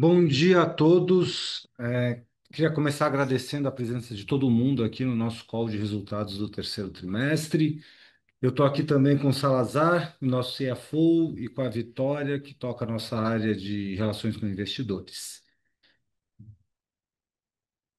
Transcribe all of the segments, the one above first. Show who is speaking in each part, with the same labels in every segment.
Speaker 1: Bom dia a todos. Queria começar agradecendo a presença de todo mundo aqui no nosso call de resultados do terceiro trimestre. Eu estou aqui também com o Salazar, o nosso CFO, e com a Vitória, que toca a nossa área de relações com investidores.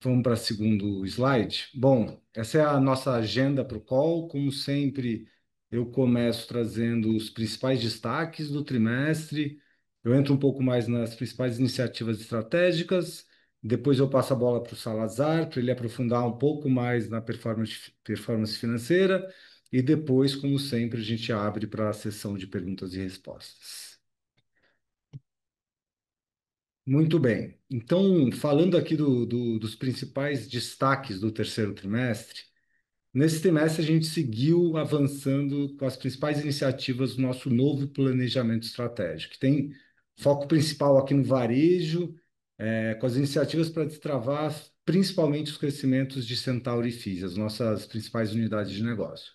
Speaker 1: Vamos para o segundo slide. Bom, essa é a nossa agenda para o call. Como sempre, eu começo trazendo os principais destaques do trimestre. Eu entro um pouco mais nas principais iniciativas estratégicas. Depois eu passo a bola para o Salazar, para ele aprofundar um pouco mais na performance financeira. E depois, como sempre, a gente abre para a sessão de perguntas e respostas. Muito bem. Então, falando aqui dos principais destaques do terceiro trimestre, nesse trimestre a gente seguiu avançando com as principais iniciativas do nosso novo planejamento estratégico, que tem foco principal aqui no varejo, com as iniciativas para destravar principalmente os crescimentos de Centauro e FIS, as nossas principais unidades de negócio.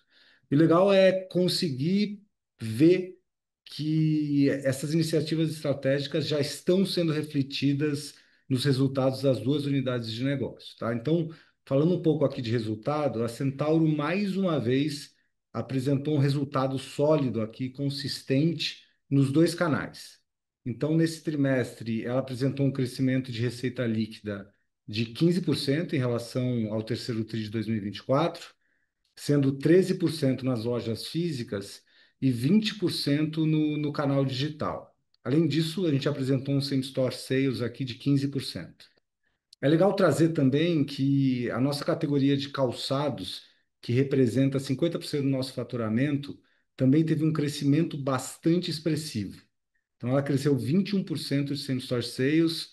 Speaker 1: E o legal é conseguir ver que essas iniciativas estratégicas já estão sendo refletidas nos resultados das duas unidades de negócio, tá? Então, falando um pouco aqui de resultado, a Centauro mais uma vez apresentou um resultado sólido aqui, consistente nos dois canais. Então, nesse trimestre, ela apresentou um crescimento de receita líquida de 15% em relação ao terceiro tri de 2024, sendo 13% nas lojas físicas e 20% no canal digital. Além disso, a gente apresentou um same-store sales aqui de 15%. É legal trazer também que a nossa categoria de calçados, que representa 50% do nosso faturamento, também teve um crescimento bastante expressivo. Então, ela cresceu 21% de same-store sales,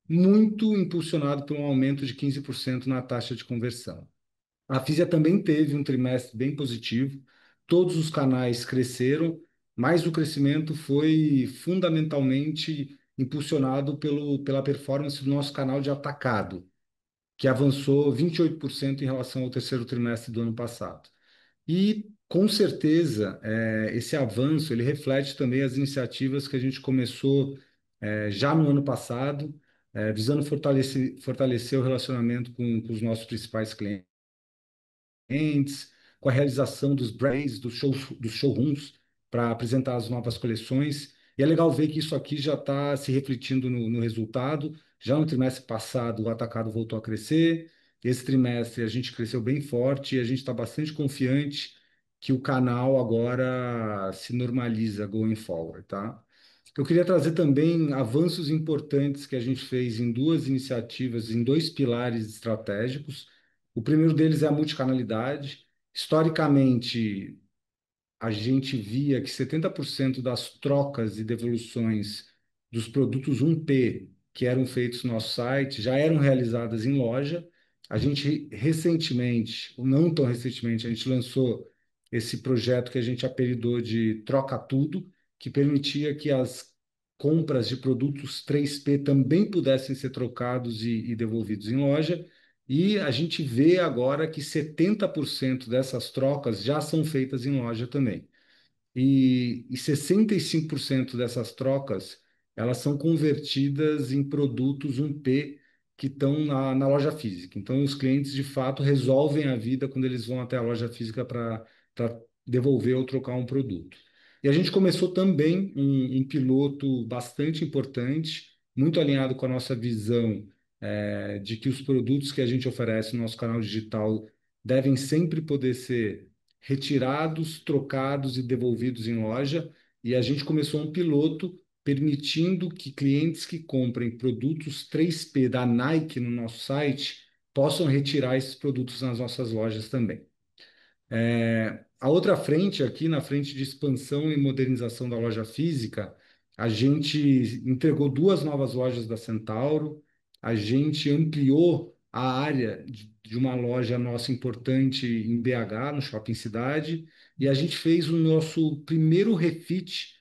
Speaker 1: muito impulsionado por um aumento de 15% na taxa de conversão. A Fisia também teve um trimestre bem positivo, todos os canais cresceram, mas o crescimento foi fundamentalmente impulsionado pela performance do nosso canal de atacado, que avançou 28% em relação ao terceiro trimestre do ano passado. E, com certeza, esse avanço ele reflete também as iniciativas que a gente começou já no ano passado, visando fortalecer o relacionamento com os nossos principais clientes, com a realização dos brands, dos showrooms, para apresentar as novas coleções. E é legal ver que isso aqui já está se refletindo no resultado. Já no trimestre passado, o atacado voltou a crescer. Esse trimestre a gente cresceu bem forte e a gente está bastante confiante que o canal agora se normaliza going forward, tá? Eu queria trazer também avanços importantes que a gente fez em duas iniciativas, em dois pilares estratégicos. O primeiro deles é a multicanalidade. Historicamente, a gente via que 70% das trocas e devoluções dos produtos 1P que eram feitos no nosso site já eram realizadas em loja. A gente recentemente, ou não tão recentemente, a gente lançou esse projeto que a gente apelidou de Troca Tudo, que permitia que as compras de produtos 3P também pudessem ser trocados e devolvidos em loja. E a gente vê agora que 70% dessas trocas já são feitas em loja também. E 65% dessas trocas, elas são convertidas em produtos 1P que estão na loja física. Então, os clientes, de fato, resolvem a vida quando eles vão até a loja física para devolver ou trocar um produto. E a gente começou também um piloto bastante importante, muito alinhado com a nossa visão, de que os produtos que a gente oferece no nosso canal digital devem sempre poder ser retirados, trocados e devolvidos em loja, e a gente começou um piloto permitindo que clientes que comprem produtos 3P da Nike no nosso site possam retirar esses produtos nas nossas lojas também. A outra frente aqui, na frente de expansão e modernização da loja física, a gente entregou duas novas lojas da Centauro, a gente ampliou a área de uma loja nossa importante em BH, no Shopping Cidade, e a gente fez o nosso primeiro refit,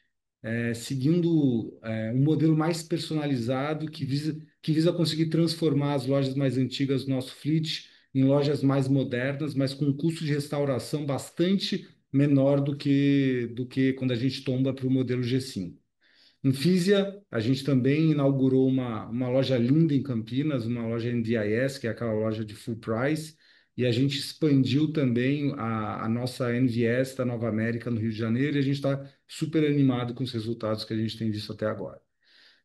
Speaker 1: seguindo um modelo mais personalizado que visa conseguir transformar as lojas mais antigas do nosso fleet em lojas mais modernas, mas com um custo de restauração bastante menor do que quando a gente tomba para o modelo G5. Fisia, a gente também inaugurou uma loja linda em Campinas, uma loja NVIS, que é aquela loja de full price, e a gente expandiu também a nossa NVS da Nova América no Rio de Janeiro, e a gente está super animado com os resultados que a gente tem visto até agora.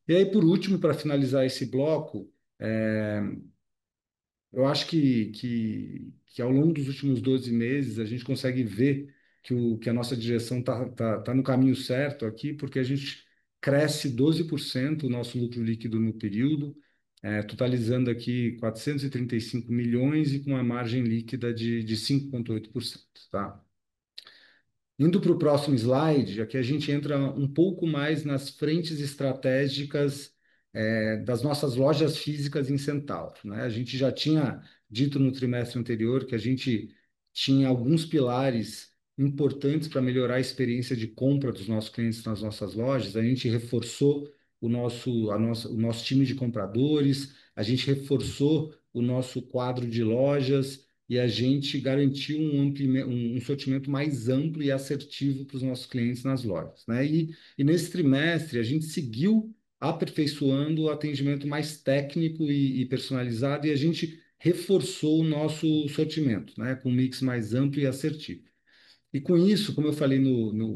Speaker 1: E aí, por último, para finalizar esse bloco, eu acho que ao longo dos últimos 12 meses a gente consegue ver que a nossa direção tá no caminho certo aqui, porque a gente cresce 12% o nosso lucro líquido no período, totalizando aqui 435 milhões e com uma margem líquida de 5,8%, tá? Indo para o próximo slide, aqui a gente entra um pouco mais nas frentes estratégicas das nossas lojas físicas em Centauro, né? A gente já tinha dito no trimestre anterior que a gente tinha alguns pilares importantes para melhorar a experiência de compra dos nossos clientes nas nossas lojas. A gente reforçou o nosso time de compradores, a gente reforçou o nosso quadro de lojas e a gente garantiu um sortimento mais amplo e assertivo para os nossos clientes nas lojas, né? E nesse trimestre a gente seguiu aperfeiçoando o atendimento mais técnico e personalizado e a gente reforçou o nosso sortimento, né? Com um mix mais amplo e assertivo. E com isso, como eu falei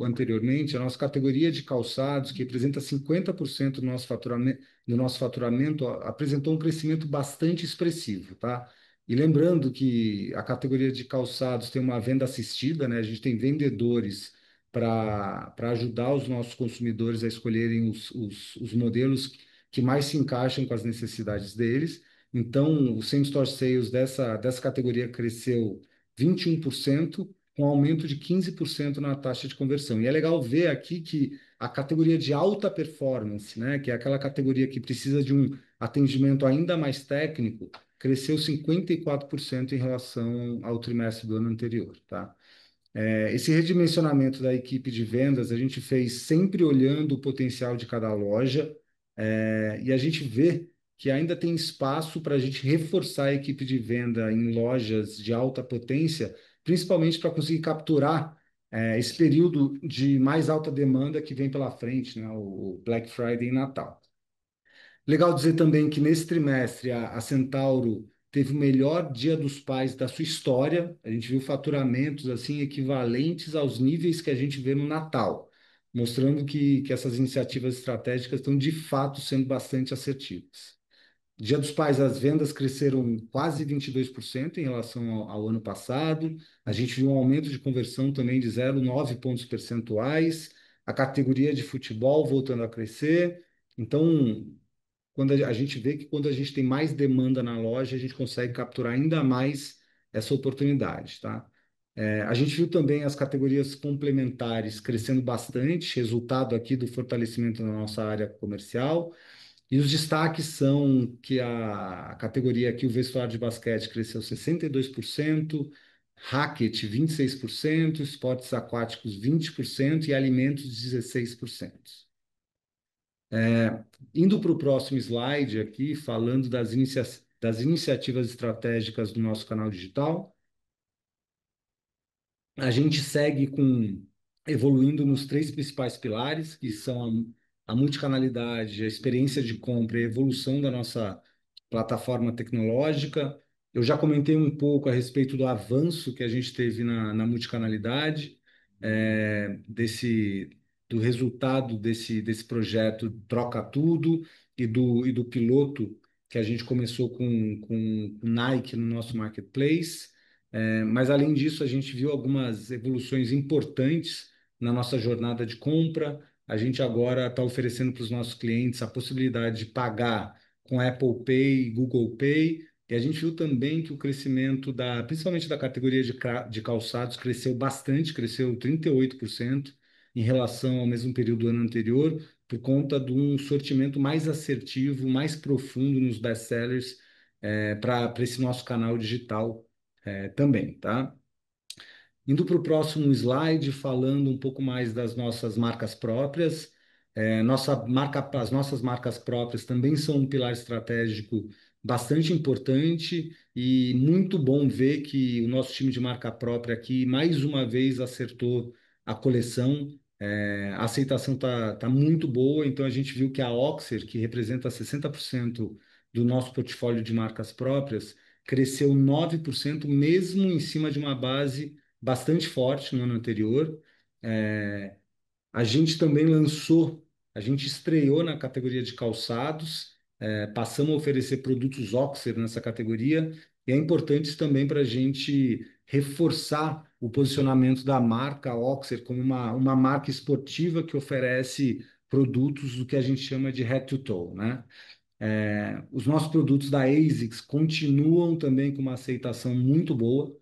Speaker 1: anteriormente, a nossa categoria de calçados, que representa 50% do nosso faturamento, apresentou um crescimento bastante expressivo, tá? E lembrando que a categoria de calçados tem uma venda assistida, né? A gente tem vendedores para ajudar os nossos consumidores a escolherem os modelos que mais se encaixam com as necessidades deles. Então, o same-store sales dessa categoria cresceu 21%, com aumento de 15% na taxa de conversão. E é legal ver aqui que a categoria de alta performance, né, que é aquela categoria que precisa de um atendimento ainda mais técnico, cresceu 54% em relação ao trimestre do ano anterior, tá? Esse redimensionamento da equipe de vendas a gente fez sempre olhando o potencial de cada loja, e a gente vê que ainda tem espaço para a gente reforçar a equipe de venda em lojas de alta potência, principalmente para conseguir capturar esse período de mais alta demanda que vem pela frente, né, o Black Friday e Natal. Legal dizer também que nesse trimestre a Centauro teve o melhor Dia dos Pais da sua história. A gente viu faturamentos assim equivalentes aos níveis que a gente vê no Natal, mostrando que essas iniciativas estratégicas estão de fato sendo bastante assertivas. Dia dos Pais, as vendas cresceram quase 22% em relação ao ano passado. A gente viu um aumento de conversão também de 0,9 pontos percentuais. A categoria de futebol voltando a crescer. Então, quando a gente vê que quando a gente tem mais demanda na loja, a gente consegue capturar ainda mais essa oportunidade, tá? A gente viu também as categorias complementares crescendo bastante, resultado aqui do fortalecimento da nossa área comercial. E os destaques são que a categoria aqui, o vestuário de basquete, cresceu 62%, racket 26%, esportes aquáticos 20% e alimentos 16%. Indo para o próximo slide aqui, falando das iniciativas estratégicas do nosso canal digital, a gente segue evoluindo nos três principais pilares, que são a multicanalidade, a experiência de compra e a evolução da nossa plataforma tecnológica. Eu já comentei um pouco a respeito do avanço que a gente teve na multicanalidade, do resultado desse projeto Troca Tudo e do piloto que a gente começou com Nike no nosso marketplace. Mas, além disso, a gente viu algumas evoluções importantes na nossa jornada de compra. A gente agora está oferecendo para os nossos clientes a possibilidade de pagar com Apple Pay e Google Pay. E a gente viu também que o crescimento principalmente da categoria de calçados, cresceu bastante, cresceu 38% em relação ao mesmo período do ano anterior, por conta de um sortimento mais assertivo, mais profundo nos best-sellers, para esse nosso canal digital também, tá? Indo para o próximo slide, falando um pouco mais das nossas marcas próprias. As nossas marcas próprias também são um pilar estratégico bastante importante e muito bom ver que o nosso time de marca própria aqui mais uma vez acertou a coleção. A aceitação tá muito boa, então a gente viu que a Oxer, que representa 60% do nosso portfólio de marcas próprias, cresceu 9%, mesmo em cima de uma base bastante forte no ano anterior. É, a gente também lançou, a gente estreou na categoria de calçados, passamos a oferecer produtos Oxer nessa categoria, e é importante também para a gente reforçar o posicionamento da marca Oxer como uma marca esportiva que oferece produtos do que a gente chama de head to toe, né? Os nossos produtos da ASICS continuam também com uma aceitação muito boa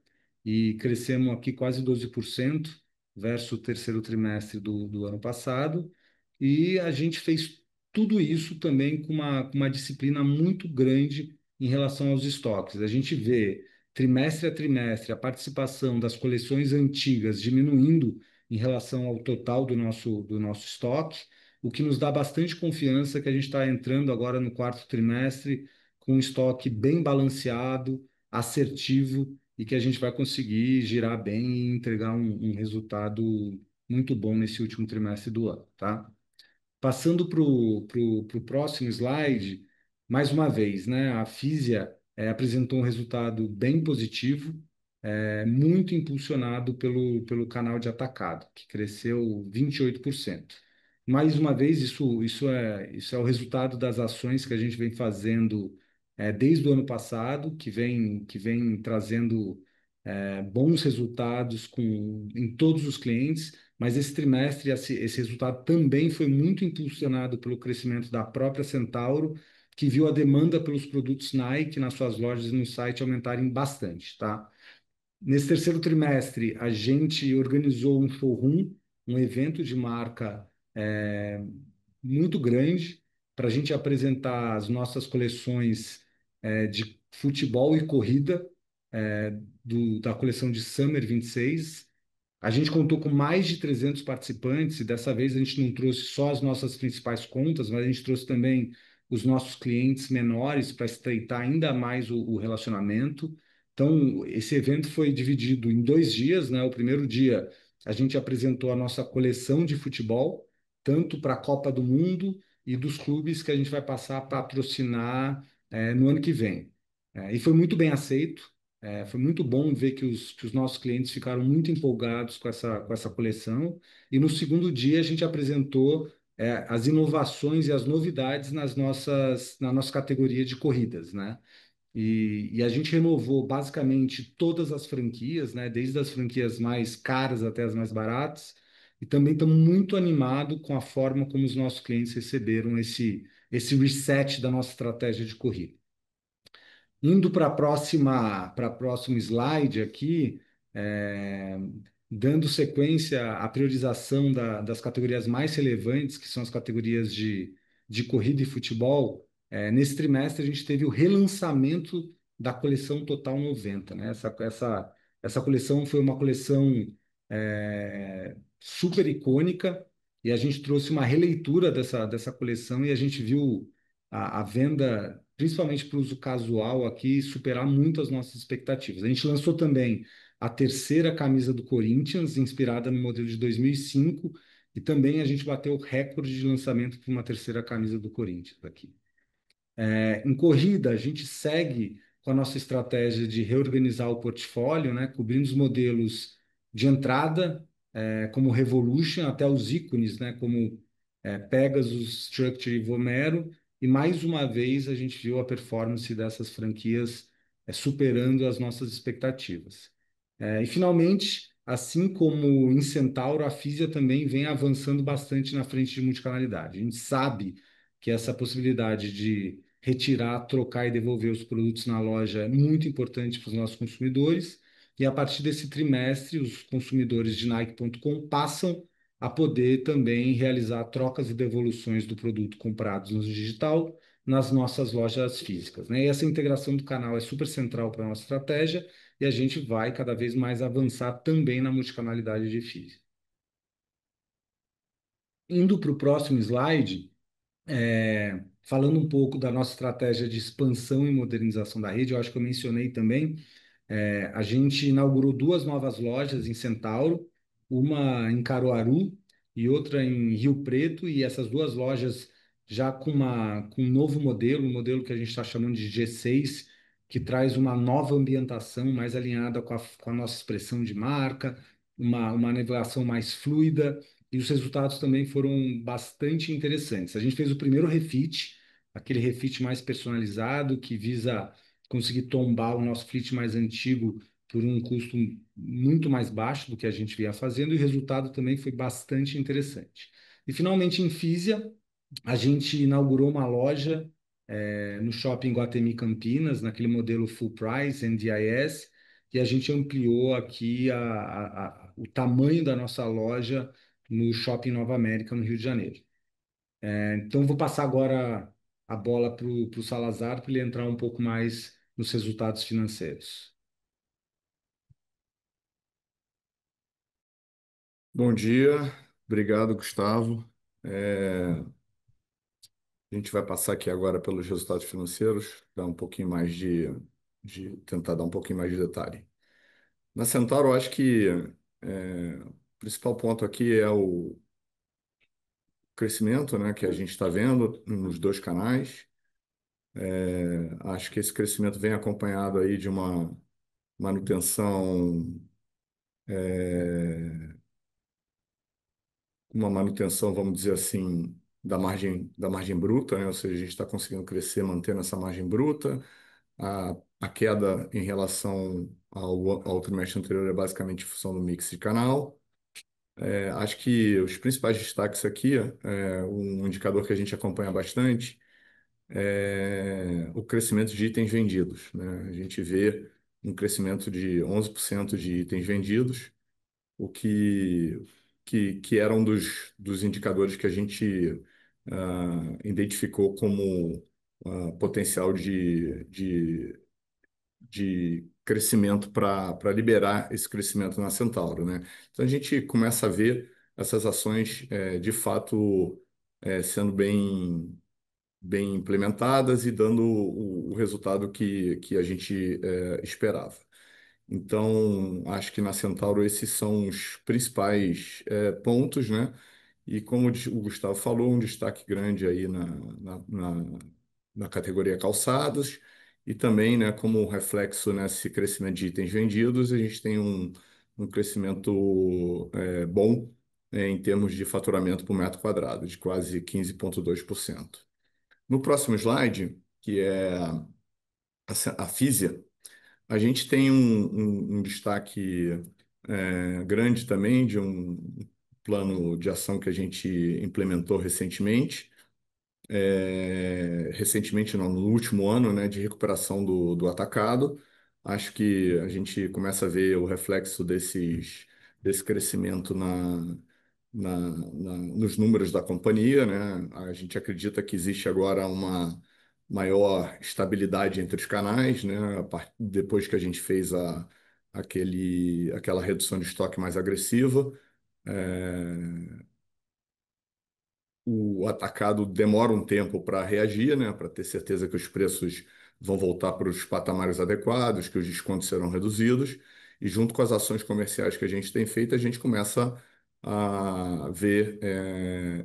Speaker 1: e crescemos aqui quase 12% versus o terceiro trimestre do ano passado. E a gente fez tudo isso também com uma disciplina muito grande em relação aos estoques. A gente vê trimestre a trimestre a participação das coleções antigas diminuindo em relação ao total do nosso estoque, o que nos dá bastante confiança que a gente está entrando agora no quarto trimestre com um estoque bem balanceado, assertivo e que a gente vai conseguir girar bem e entregar um resultado muito bom nesse último trimestre do ano, tá? Passando para o próximo slide, mais uma vez, né, a Fisia apresentou um resultado bem positivo, muito impulsionado pelo canal de atacado, que cresceu 28%. Mais uma vez, isso é o resultado das ações que a gente vem fazendo desde o ano passado, que vem trazendo bons resultados em todos os clientes, mas esse trimestre, esse resultado também foi muito impulsionado pelo crescimento da própria Centauro, que viu a demanda pelos produtos Nike nas suas lojas e no site aumentarem bastante, tá? Nesse terceiro trimestre, a gente organizou um showroom, um evento de marca muito grande para a gente apresentar as nossas coleções de futebol e corrida da coleção de Summer 26. A gente contou com mais de 300 participantes e dessa vez a gente não trouxe só as nossas principais contas, mas a gente trouxe também os nossos clientes menores para estreitar ainda mais o relacionamento. Então, esse evento foi dividido em 2 dias, né? O primeiro dia a gente apresentou a nossa coleção de futebol, tanto para a Copa do Mundo e dos clubes que a gente vai passar a patrocinar no ano que vem. E foi muito bem aceito. Foi muito bom ver que os nossos clientes ficaram muito empolgados com essa coleção. E no segundo dia, a gente apresentou as inovações e as novidades na nossa categoria de corridas, né? E a gente renovou basicamente todas as franquias, né? Desde as franquias mais caras até as mais baratas. E também estamos muito animados com a forma como os nossos clientes receberam esse reset da nossa estratégia de corrida. Indo para próximo slide aqui, é, dando sequência à priorização das categorias mais relevantes, que são as categorias de corrida e futebol, nesse trimestre a gente teve o relançamento da coleção Total 90, né? Essa coleção foi uma coleção super icônica e a gente trouxe uma releitura dessa coleção e a gente viu a venda, principalmente para o uso casual aqui, superar muito as nossas expectativas. A gente lançou também a terceira camisa do Corinthians, inspirada no modelo de 2005, e também a gente bateu o recorde de lançamento para uma terceira camisa do Corinthians aqui. Em corrida, a gente segue com a nossa estratégia de reorganizar o portfólio, né, cobrindo os modelos de entrada, como Revolution, até os ícones, né, como Pegasus, Structure e Vomero. E mais uma vez a gente viu a performance dessas franquias superando as nossas expectativas. E finalmente, assim como em Centauro, a Fisia também vem avançando bastante na frente de multicanalidade. A gente sabe que essa possibilidade de retirar, trocar e devolver os produtos na loja é muito importante para os nossos consumidores. E a partir desse trimestre, os consumidores de Nike.com passam a poder também realizar trocas e devoluções do produto comprados no digital nas nossas lojas físicas, né? E essa integração do canal é super central para a nossa estratégia e a gente vai cada vez mais avançar também na multicanalidade de FII. Indo para o próximo slide, falando um pouco da nossa estratégia de expansão e modernização da rede, eu acho que eu mencionei também, a gente inaugurou 2 novas lojas em Centauro, uma em Caruaru e outra em Rio Preto, e essas duas lojas já com um novo modelo, um modelo que a gente está chamando de G6, que traz uma nova ambientação mais alinhada com a nossa expressão de marca, uma navegação mais fluida, e os resultados também foram bastante interessantes. A gente fez o primeiro refit, aquele refit mais personalizado, que visa conseguir tombar o nosso fleet mais antigo por um custo muito mais baixo do que a gente vinha fazendo, e o resultado também foi bastante interessante. E finalmente, em Fisia, a gente inaugurou uma loja no Shopping Guatemi Campinas, naquele modelo full price, NDIS, e a gente ampliou aqui o tamanho da nossa loja no Shopping Nova América, no Rio de Janeiro. Então, vou passar agora a bola para o Salazar, para ele entrar um pouco mais nos resultados financeiros.
Speaker 2: Bom dia, obrigado, Gustavo. É, a gente vai passar aqui agora pelos resultados financeiros, dar um pouquinho mais tentar dar um pouquinho mais de detalhe. Na Centauro, eu acho que o principal ponto aqui é o crescimento, né, que a gente está vendo nos dois canais. Acho que esse crescimento vem acompanhado aí de manutenção, uma manutenção, vamos dizer assim, da margem bruta, né? Ou seja, a gente está conseguindo crescer mantendo essa margem bruta. A queda em relação ao trimestre anterior é basicamente em função do mix de canal. Acho que os principais destaques aqui, um indicador que a gente acompanha bastante, é o crescimento de itens vendidos, né? A gente vê um crescimento de 11% de itens vendidos, o que era um dos indicadores que a gente identificou como potencial de crescimento para liberar esse crescimento na Centauro, né? Então a gente começa a ver essas ações de fato sendo bem implementadas e dando o resultado que a gente esperava. Então, acho que na Centauro esses são os principais pontos, né? E como o Gustavo falou, um destaque grande aí na categoria calçados e também, né, como reflexo nesse crescimento de itens vendidos, a gente tem um crescimento bom em termos de faturamento por metro quadrado, de quase 15,2%. No próximo slide, que é a Fisia, a gente tem um destaque grande também de um plano de ação que a gente implementou recentemente. Recentemente, não, no último ano, né, de recuperação do atacado. Acho que a gente começa a ver o reflexo desse crescimento nos números da companhia, né? A gente acredita que existe agora uma maior estabilidade entre os canais, né? Depois que a gente fez aquela redução de estoque mais agressiva. É, o atacado demora um tempo para reagir, né, para ter certeza que os preços vão voltar para os patamares adequados, que os descontos serão reduzidos, e junto com as ações comerciais que a gente tem feito, a gente começa a ver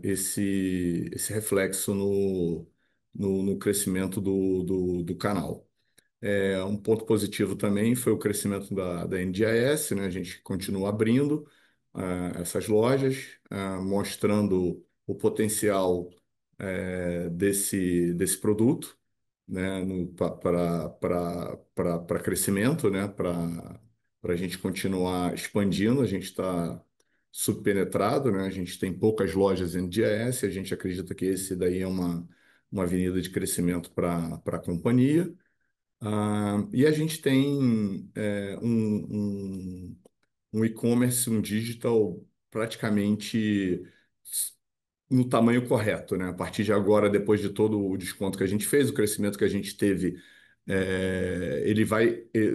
Speaker 2: esse reflexo no crescimento do canal. Um ponto positivo também foi o crescimento da NDIS, né? A gente continua abrindo essas lojas, mostrando o potencial desse produto, né? Para crescimento, né? Para a gente continuar expandindo. A gente está subpenetrado, né? A gente tem poucas lojas NDIS, a gente acredita que esse daí é uma avenida de crescimento para a companhia. E a gente tem um e-commerce, um digital praticamente no tamanho correto, né? A partir de agora, depois de todo o desconto que a gente fez, o crescimento que a gente teve,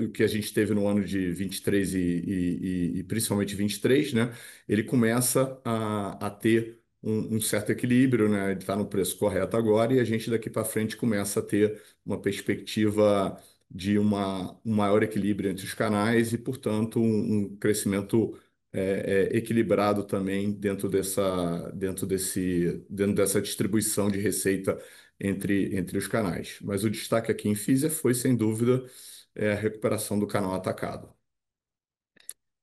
Speaker 2: o que a gente teve no ano de 23 e principalmente 23, né? Ele começa a ter um certo equilíbrio, né? Ele está no preço correto agora e a gente daqui para frente começa a ter uma perspectiva de um maior equilíbrio entre os canais e, portanto, um crescimento equilibrado também dentro dessa distribuição de receita entre os canais. Mas o destaque aqui em Fisia foi, sem dúvida, a recuperação do canal atacado.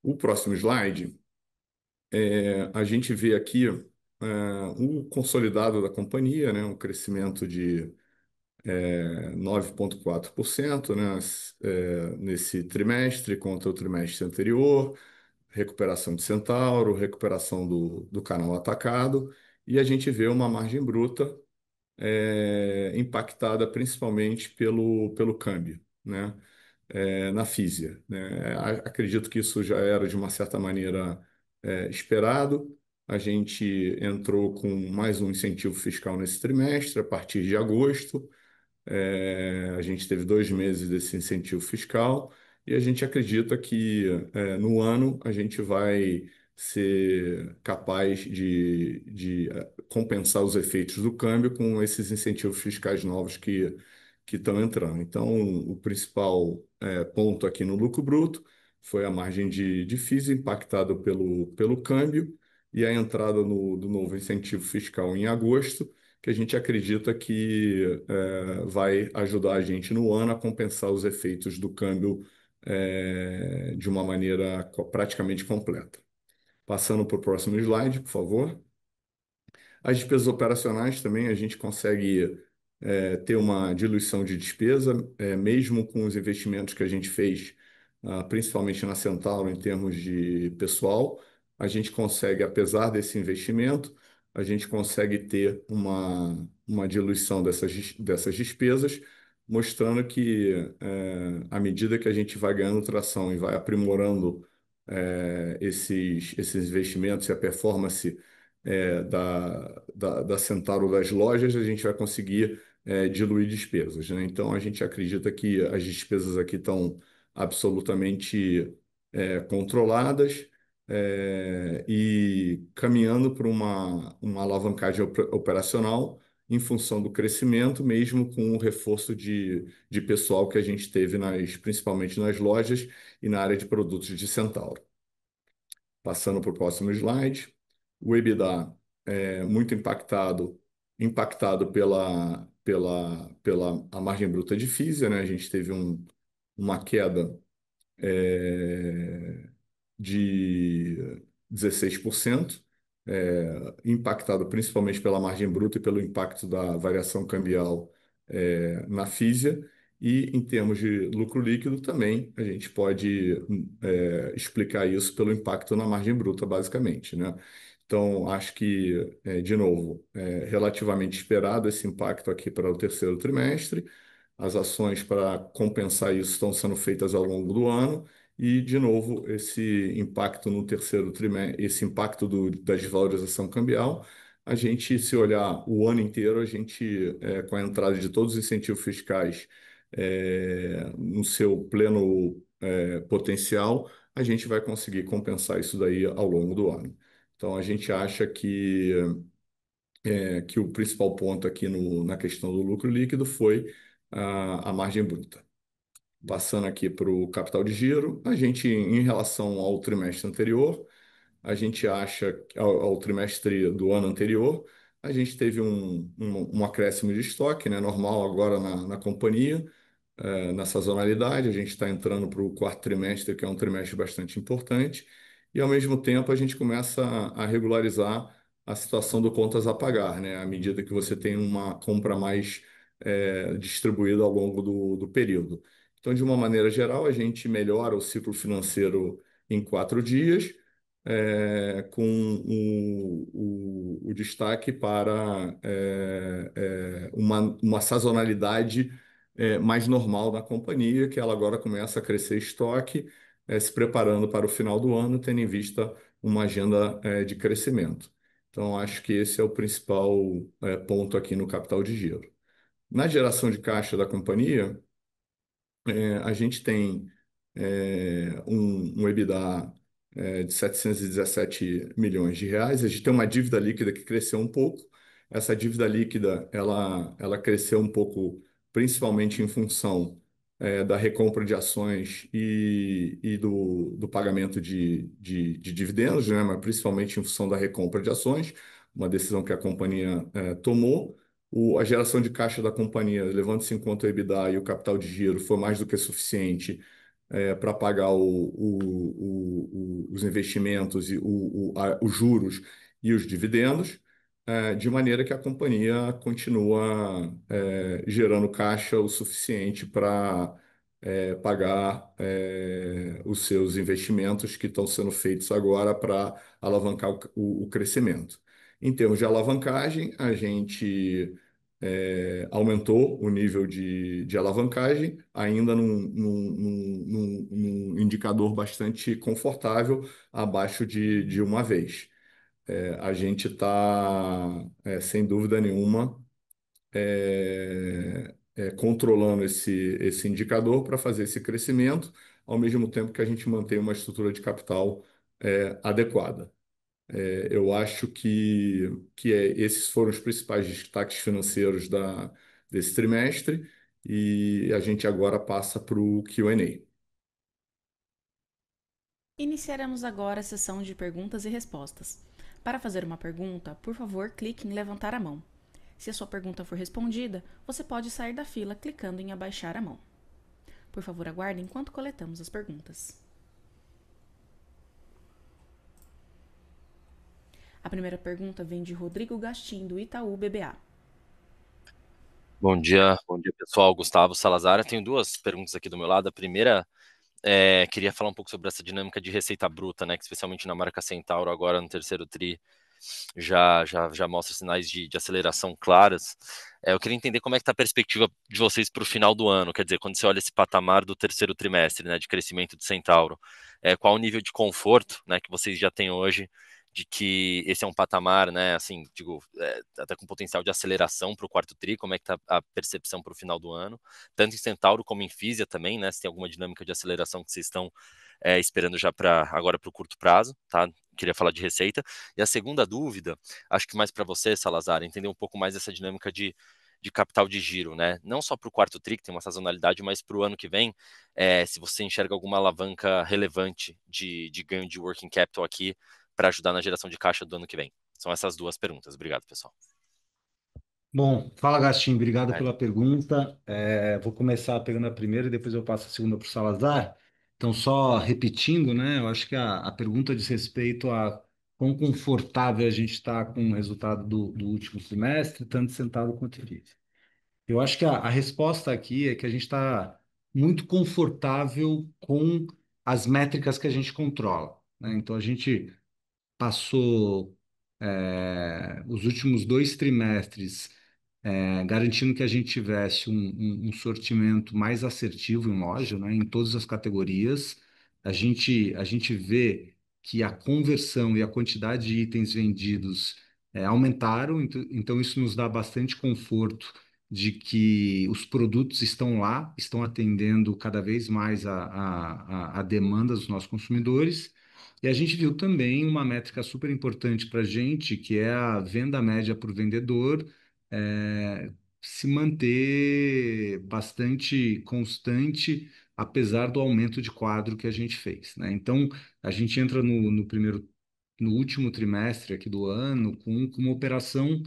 Speaker 2: O próximo slide, a gente vê aqui o consolidado da companhia, né, um crescimento de 9,4%, né, nesse trimestre contra o trimestre anterior, recuperação de Centauro, recuperação do canal atacado, e a gente vê uma margem bruta impactada principalmente pelo câmbio, né? Na Fisia, né? Acredito que isso já era de uma certa maneira esperado. A gente entrou com mais um incentivo fiscal nesse trimestre, a partir de agosto. A gente teve 2 meses desse incentivo fiscal e a gente acredita que no ano a gente vai ser capaz de compensar os efeitos do câmbio com esses incentivos fiscais novos que estão entrando. Então, o principal ponto aqui no lucro bruto foi a margem de FIIs impactado pelo câmbio e a entrada do novo incentivo fiscal em agosto, que a gente acredita que vai ajudar a gente no ano a compensar os efeitos do câmbio de uma maneira praticamente completa. Passando para o próximo slide, por favor. As despesas operacionais também a gente consegue ter uma diluição de despesa, mesmo com os investimentos que a gente fez, principalmente na Centauro, em termos de pessoal, a gente consegue, apesar desse investimento, a gente consegue ter uma diluição dessas despesas, mostrando que, à medida que a gente vai ganhando tração e vai aprimorando esses investimentos e a performance da Centauro das lojas, a gente vai conseguir diluir despesas, né? Então, a gente acredita que as despesas aqui estão absolutamente controladas e caminhando para uma alavancagem operacional em função do crescimento, mesmo com o reforço de pessoal que a gente teve principalmente nas lojas e na área de produtos de Centauro. Passando para o próximo slide, o EBITDA muito impactado pela a margem bruta de Fisia, né? A gente teve uma queda de 16%, impactado principalmente pela margem bruta e pelo impacto da variação cambial na Fisia. E em termos de lucro líquido também, a gente pode explicar isso pelo impacto na margem bruta, basicamente, né? Então, acho que, de novo, relativamente esperado esse impacto aqui para o terceiro trimestre. As ações para compensar isso estão sendo feitas ao longo do ano. E, de novo, esse impacto no terceiro trimestre, esse impacto da desvalorização cambial, a gente, se olhar o ano inteiro, a gente, com a entrada de todos os incentivos fiscais no seu pleno potencial, a gente vai conseguir compensar isso daí ao longo do ano. Então, a gente acha que o principal ponto aqui na questão do lucro líquido foi a margem bruta. Passando aqui para o capital de giro, a gente, em relação ao trimestre anterior, a gente acha, ao trimestre do ano anterior, a gente teve um acréscimo de estoque, né, normal agora na companhia, na sazonalidade. A gente está entrando para o quarto trimestre, que é um trimestre bastante importante, e ao mesmo tempo a gente começa a regularizar a situação do contas a pagar, né, à medida que você tem uma compra mais distribuída ao longo do período. Então, de uma maneira geral, a gente melhora o ciclo financeiro em 4 dias, com o destaque para uma sazonalidade mais normal da companhia, que ela agora começa a crescer estoque, se preparando para o final do ano, tendo em vista uma agenda de crescimento. Então, acho que esse é o principal ponto aqui no capital de giro. Na geração de caixa da companhia, a gente tem um EBITDA de 717 milhões de reais. A gente tem uma dívida líquida que cresceu um pouco. Essa dívida líquida ela cresceu um pouco, principalmente em função da recompra de ações e do pagamento de dividendos, né? Mas principalmente em função da recompra de ações, uma decisão que a companhia tomou. A geração de caixa da companhia, levando-se em conta o EBITDA e o capital de giro, foi mais do que suficiente para pagar os investimentos e os juros e os dividendos, de maneira que a companhia continua gerando caixa o suficiente para pagar os seus investimentos que estão sendo feitos agora para alavancar o crescimento. Em termos de alavancagem, a gente aumentou o nível de alavancagem, ainda num indicador bastante confortável, abaixo de uma vez. A gente está, sem dúvida nenhuma, controlando esse indicador para fazer esse crescimento, ao mesmo tempo que a gente mantém uma estrutura de capital adequada. Eu acho que esses foram os principais destaques financeiros desse trimestre e a gente agora passa para o Q&A.
Speaker 3: Iniciaremos agora a sessão de perguntas e respostas. Para fazer uma pergunta, por favor, clique em levantar a mão. Se a sua pergunta for respondida, você pode sair da fila clicando em abaixar a mão. Por favor, aguarde enquanto coletamos as perguntas. A primeira pergunta vem de Rodrigo Gastim, do Itaú BBA.
Speaker 4: Bom dia pessoal. Gustavo Salazar. Eu tenho duas perguntas aqui do meu lado. A primeira, queria falar um pouco sobre essa dinâmica de receita bruta, né? Que especialmente na marca Centauro, agora no terceiro tri, já mostra sinais de aceleração claras. Eu queria entender como é que está a perspectiva de vocês para o final do ano. Quer dizer, quando você olha esse patamar do terceiro trimestre, né, de crescimento de Centauro, qual o nível de conforto, né, que vocês já têm hoje de que esse é um patamar, né, assim, digo, até com potencial de aceleração para o quarto tri, como é que está a percepção para o final do ano, tanto em Centauro como em Fisia também, né, se tem alguma dinâmica de aceleração que vocês estão esperando já para agora para o curto prazo, tá? Queria falar de receita. E a segunda dúvida, acho que mais para você, Salazar, entender um pouco mais essa dinâmica de capital de giro, né? Não só para o quarto tri, que tem uma sazonalidade, mas para o ano que vem, se você enxerga alguma alavanca relevante de ganho de working capital aqui para ajudar na geração de caixa do ano que vem. São essas duas perguntas. Obrigado, pessoal.
Speaker 1: Bom, fala Gastim, obrigado
Speaker 4: É,
Speaker 1: pela pergunta. Vou começar pegando a primeira e depois eu passo a segunda para o Salazar. Então, só repetindo, né? Eu acho que a pergunta diz respeito a quão confortável a gente está com o resultado do último trimestre, tanto sentado quanto físico. Eu acho que a resposta aqui é que a gente está muito confortável com as métricas que a gente controla, né? Então, a gente passou os últimos dois trimestres garantindo que a gente tivesse um sortimento mais assertivo em loja, né, em todas as categorias. A gente vê que a conversão e a quantidade de itens vendidos aumentaram, então isso nos dá bastante conforto de que os produtos estão lá, estão atendendo cada vez mais a demanda dos nossos consumidores. E a gente viu também uma métrica super importante para a gente, que é a venda média por vendedor, é, se manter bastante constante, apesar do aumento de quadro que a gente fez, né? Então, a gente entra no último trimestre aqui do ano com uma operação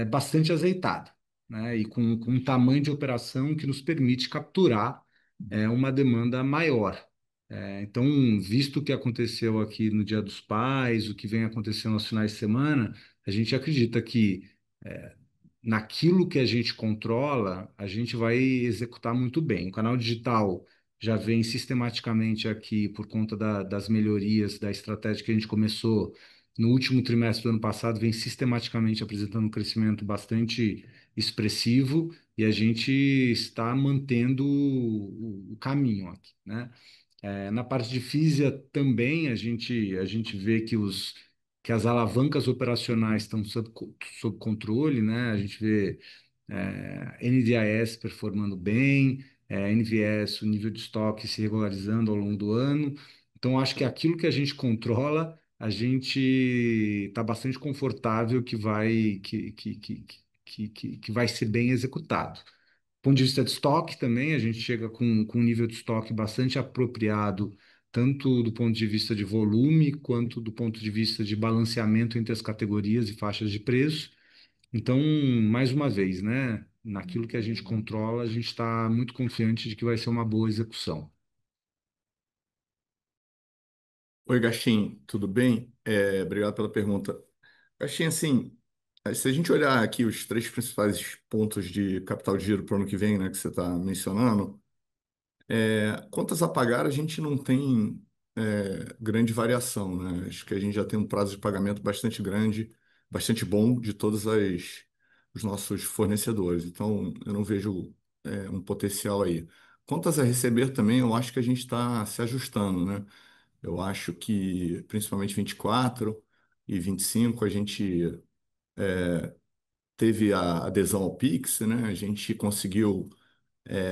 Speaker 1: bastante azeitada, né? E com um tamanho de operação que nos permite capturar uma demanda maior. Então, visto o que aconteceu aqui no Dia dos Pais, o que vem acontecendo aos finais de semana, a gente acredita que naquilo que a gente controla, a gente vai executar muito bem. O canal digital já vem sistematicamente aqui por conta das melhorias da estratégia que a gente começou no último trimestre do ano passado, vem sistematicamente apresentando um crescimento bastante expressivo e a gente está mantendo o caminho aqui, né? Na parte de física também a gente vê que as alavancas operacionais estão sob controle, né? A gente vê NDIS performando bem, NVS, o nível de estoque se regularizando ao longo do ano. Então, acho que aquilo que a gente controla, a gente está bastante confortável que vai ser bem executado. ponto de vista de estoque também, a gente chega com um nível de estoque bastante apropriado, tanto do ponto de vista de volume, quanto do ponto de vista de balanceamento entre as categorias e faixas de preço. Então, mais uma vez, né, naquilo que a gente controla, a gente está muito confiante de que vai ser uma boa execução.
Speaker 2: Oi, Gastim, tudo bem? Obrigado pela pergunta. Gastim, assim, se a gente olhar aqui os três principais pontos de capital de giro para o ano que vem, né, que você está mencionando, contas a pagar a gente não tem grande variação, né? Acho que a gente já tem um prazo de pagamento bastante grande, bastante bom de os nossos fornecedores. Então, eu não vejo um potencial aí. Contas a receber também, eu acho que a gente está se ajustando, né? Eu acho que principalmente 24 e 25 a gente teve a adesão ao Pix, né? A gente conseguiu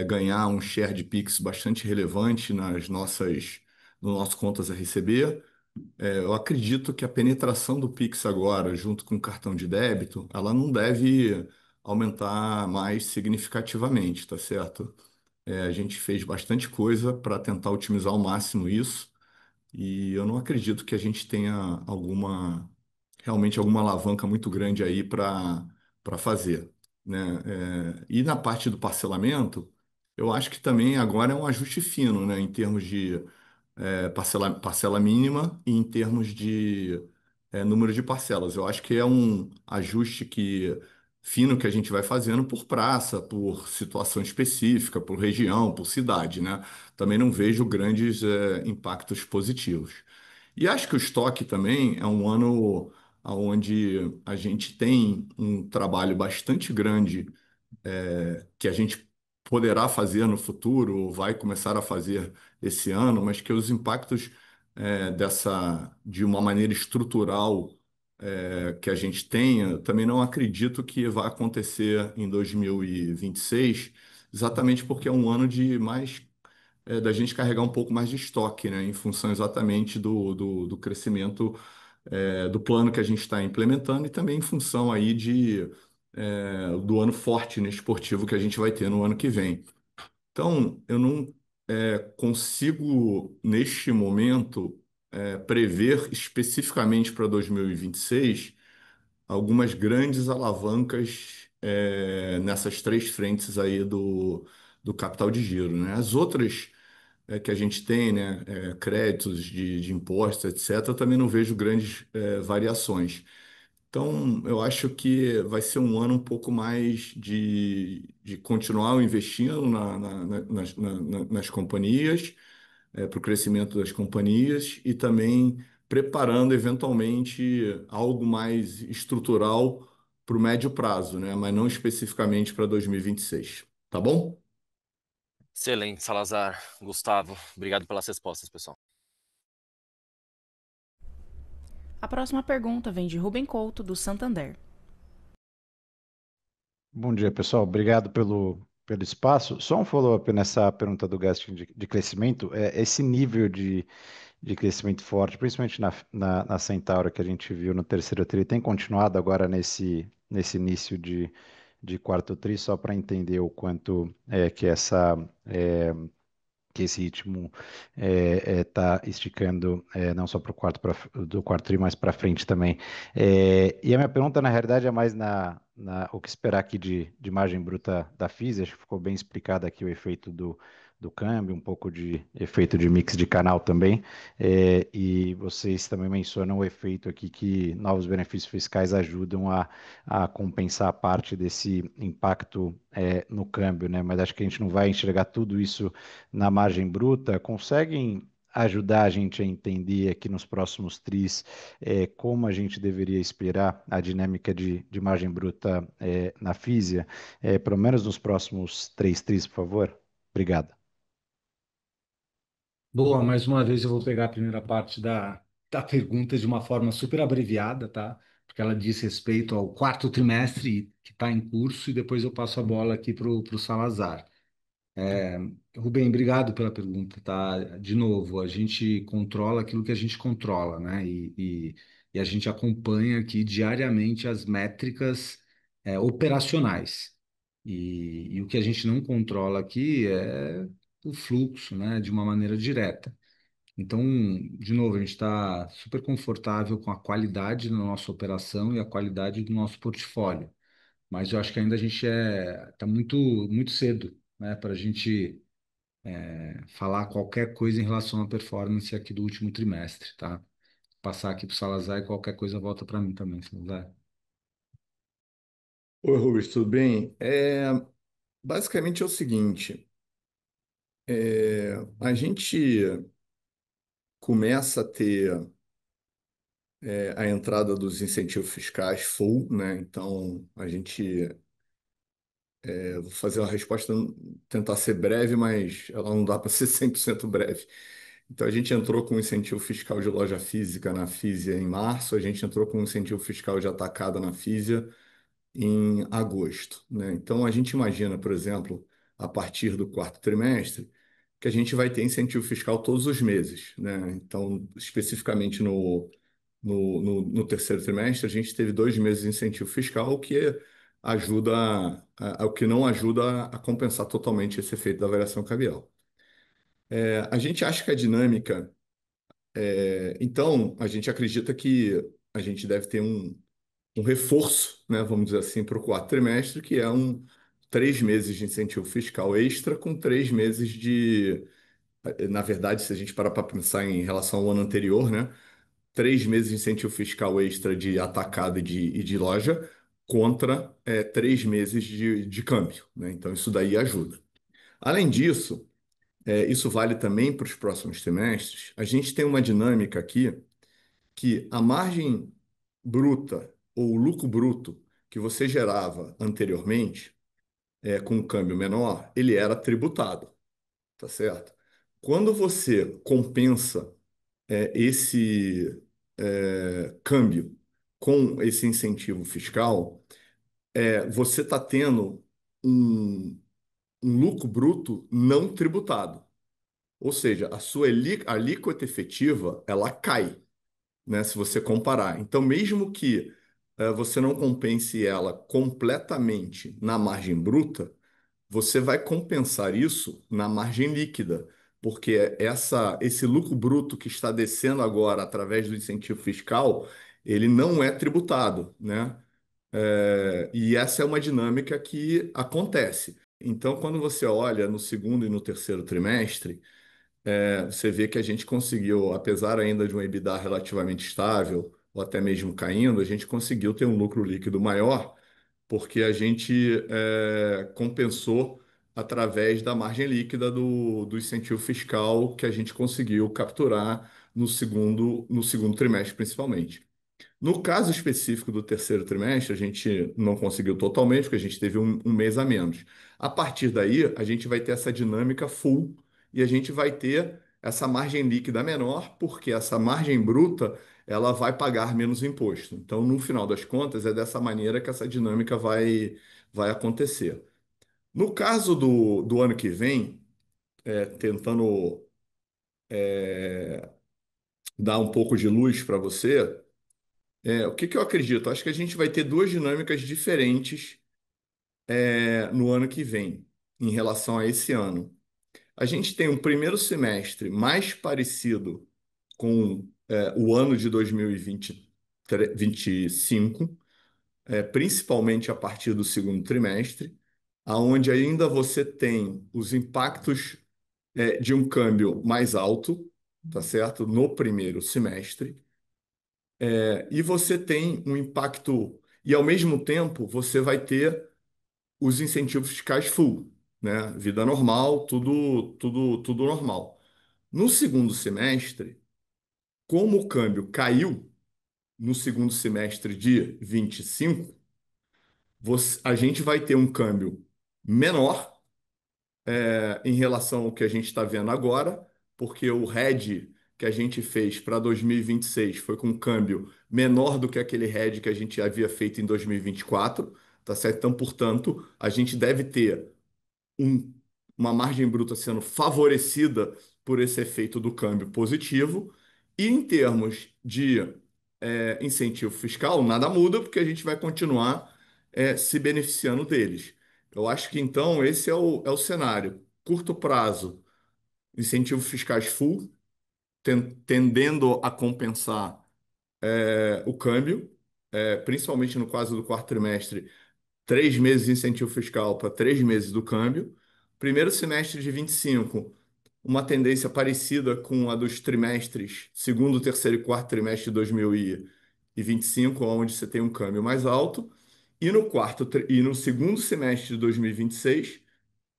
Speaker 2: ganhar um share de Pix bastante relevante no nosso contas a receber. Eu acredito que a penetração do Pix agora, junto com o cartão de débito, ela não deve aumentar mais significativamente, tá certo? A gente fez bastante coisa para tentar otimizar ao máximo isso. E eu não acredito que a gente tenha realmente alguma alavanca muito grande aí para fazer, né? E na parte do parcelamento, eu acho que também agora é um ajuste fino, né? Em termos de parcela mínima e em termos de número de parcelas. Eu acho que é um ajuste fino que a gente vai fazendo por praça, por situação específica, por região, por cidade, né? Também não vejo grandes impactos positivos. E acho que o estoque também é um ano onde a gente tem um trabalho bastante grande que a gente poderá fazer no futuro, ou vai começar a fazer esse ano, mas que os impactos de uma maneira estrutural que a gente tenha, também não acredito que vai acontecer em 2026, exatamente porque é um ano de mais da gente carregar um pouco mais de estoque, né, em função exatamente do crescimento do plano que a gente está implementando e também em função aí do ano forte, né, esportivo que a gente vai ter no ano que vem. Então, eu não consigo, neste momento, prever especificamente para 2026 algumas grandes alavancas nessas três frentes aí do capital de giro, né? As outras que a gente tem, né, créditos de impostos, etc., eu também não vejo grandes variações. Então, eu acho que vai ser um ano um pouco mais de continuar investindo nas companhias, para o crescimento das companhias e também preparando eventualmente algo mais estrutural para o médio prazo, né? Mas não especificamente para 2026. Tá bom?
Speaker 4: Excelente, Salazar. Gustavo, obrigado pelas respostas, pessoal.
Speaker 3: A próxima pergunta vem de Ruben Couto, do Santander.
Speaker 5: Bom dia, pessoal. Obrigado pelo espaço. Só um follow-up nessa pergunta do gasto de crescimento. Esse nível de crescimento forte, principalmente na Centauro que a gente viu no terceiro tri, tem continuado agora nesse início de quarto tri, só para entender o quanto que esse ritmo está esticando não só para o do quarto tri, mas para frente também. E a minha pergunta, na realidade, é mais o que esperar aqui de margem bruta da FISA. Acho que ficou bem explicado aqui o efeito do câmbio, um pouco de efeito de mix de canal também. E vocês também mencionam o efeito aqui que novos benefícios fiscais ajudam a compensar parte desse impacto no câmbio, né? Mas acho que a gente não vai enxergar tudo isso na margem bruta. Conseguem ajudar a gente a entender aqui nos próximos tris como a gente deveria esperar a dinâmica de margem bruta na Fisia, pelo menos nos próximos 3 tris, por favor? Obrigado.
Speaker 1: Boa, mais uma vez eu vou pegar a primeira parte da pergunta de uma forma super abreviada, tá? Porque ela diz respeito ao quarto trimestre que está em curso e depois eu passo a bola aqui para o Salazar. Rubem, obrigado pela pergunta, tá? De novo, a gente controla aquilo que a gente controla, né? E a gente acompanha aqui diariamente as métricas operacionais. E o que a gente não controla aqui é o fluxo, né, de uma maneira direta. Então, de novo, a gente está super confortável com a qualidade da nossa operação e a qualidade do nosso portfólio. Mas eu acho que ainda a gente está muito cedo, né, para a gente falar qualquer coisa em relação à performance aqui do último trimestre, tá? Passar aqui para o Salazar e qualquer coisa volta para mim também, Salazar.
Speaker 2: Oi, Rubens, tudo bem? Basicamente é o seguinte, a gente começa a ter a entrada dos incentivos fiscais full, né? Então, vou fazer uma resposta, tentar ser breve, mas ela não dá para ser 100% breve. Então, a gente entrou com incentivo fiscal de loja física na Fisia em março, a gente entrou com incentivo fiscal de atacado na Fisia em agosto, né? Então, a gente imagina, por exemplo, a partir do quarto trimestre, que a gente vai ter incentivo fiscal todos os meses, né? Então, especificamente no terceiro trimestre, a gente teve 2 meses de incentivo fiscal, o que ajuda, o que não ajuda a compensar totalmente esse efeito da variação cambial. A gente acha que a dinâmica, então, a gente acredita que a gente deve ter um reforço, né, vamos dizer assim, para o quarto trimestre, que é 3 meses de incentivo fiscal extra com 3 meses na verdade, se a gente parar para pensar em relação ao ano anterior, né, 3 meses de incentivo fiscal extra de atacado e de loja contra 3 meses de câmbio, né? Então isso daí ajuda. Além disso, isso vale também para os próximos trimestres. A gente tem uma dinâmica aqui que a margem bruta ou o lucro bruto que você gerava anteriormente, com um câmbio menor, ele era tributado, tá certo? Quando você compensa esse câmbio com esse incentivo fiscal, você está tendo um, um lucro bruto não tributado. Ou seja, a sua alíquota efetiva, ela cai, né, se você comparar. Então, mesmo que você não compense ela completamente na margem bruta, você vai compensar isso na margem líquida, porque esse lucro bruto que está descendo agora através do incentivo fiscal, ele não é tributado, né? E essa é uma dinâmica que acontece. Então, quando você olha no segundo e no terceiro trimestre, você vê que a gente conseguiu, apesar ainda de um EBITDA relativamente estável, ou até mesmo caindo, a gente conseguiu ter um lucro líquido maior, porque a gente compensou através da margem líquida do incentivo fiscal que a gente conseguiu capturar no segundo trimestre, principalmente. No caso específico do terceiro trimestre, a gente não conseguiu totalmente, porque a gente teve um mês a menos. A partir daí, a gente vai ter essa dinâmica full e a gente vai ter essa margem líquida menor, porque essa margem bruta ela vai pagar menos imposto. Então, no final das contas, é dessa maneira que essa dinâmica vai acontecer. No caso do ano que vem, tentando dar um pouco de luz para você. O que que eu acredito? Acho que a gente vai ter duas dinâmicas diferentes, no ano que vem, em relação a esse ano. A gente tem um primeiro semestre mais parecido com, o ano de 2025, principalmente a partir do segundo trimestre, aonde ainda você tem os impactos, de um câmbio mais alto, tá certo? No primeiro semestre. E você tem um impacto, e ao mesmo tempo você vai ter os incentivos fiscais full, né? Vida normal, tudo normal. No segundo semestre, como o câmbio caiu no segundo semestre de 25, a gente vai ter um câmbio menor, em relação ao que a gente está vendo agora, porque o hedge que a gente fez para 2026 foi com um câmbio menor do que aquele hedge que a gente havia feito em 2024, tá certo? Então, portanto, a gente deve ter um- uma margem bruta sendo favorecida por esse efeito do câmbio positivo. E em termos de incentivo fiscal, nada muda, porque a gente vai continuar se beneficiando deles. Eu acho que então esse é o cenário. Curto prazo, incentivos fiscais full, tendendo a compensar o câmbio, principalmente no caso do quarto trimestre, 3 meses de incentivo fiscal para 3 meses do câmbio. Primeiro semestre de 25, uma tendência parecida com a dos trimestres, segundo, terceiro e quarto trimestre de 2025, onde você tem um câmbio mais alto. E no segundo semestre de 2026,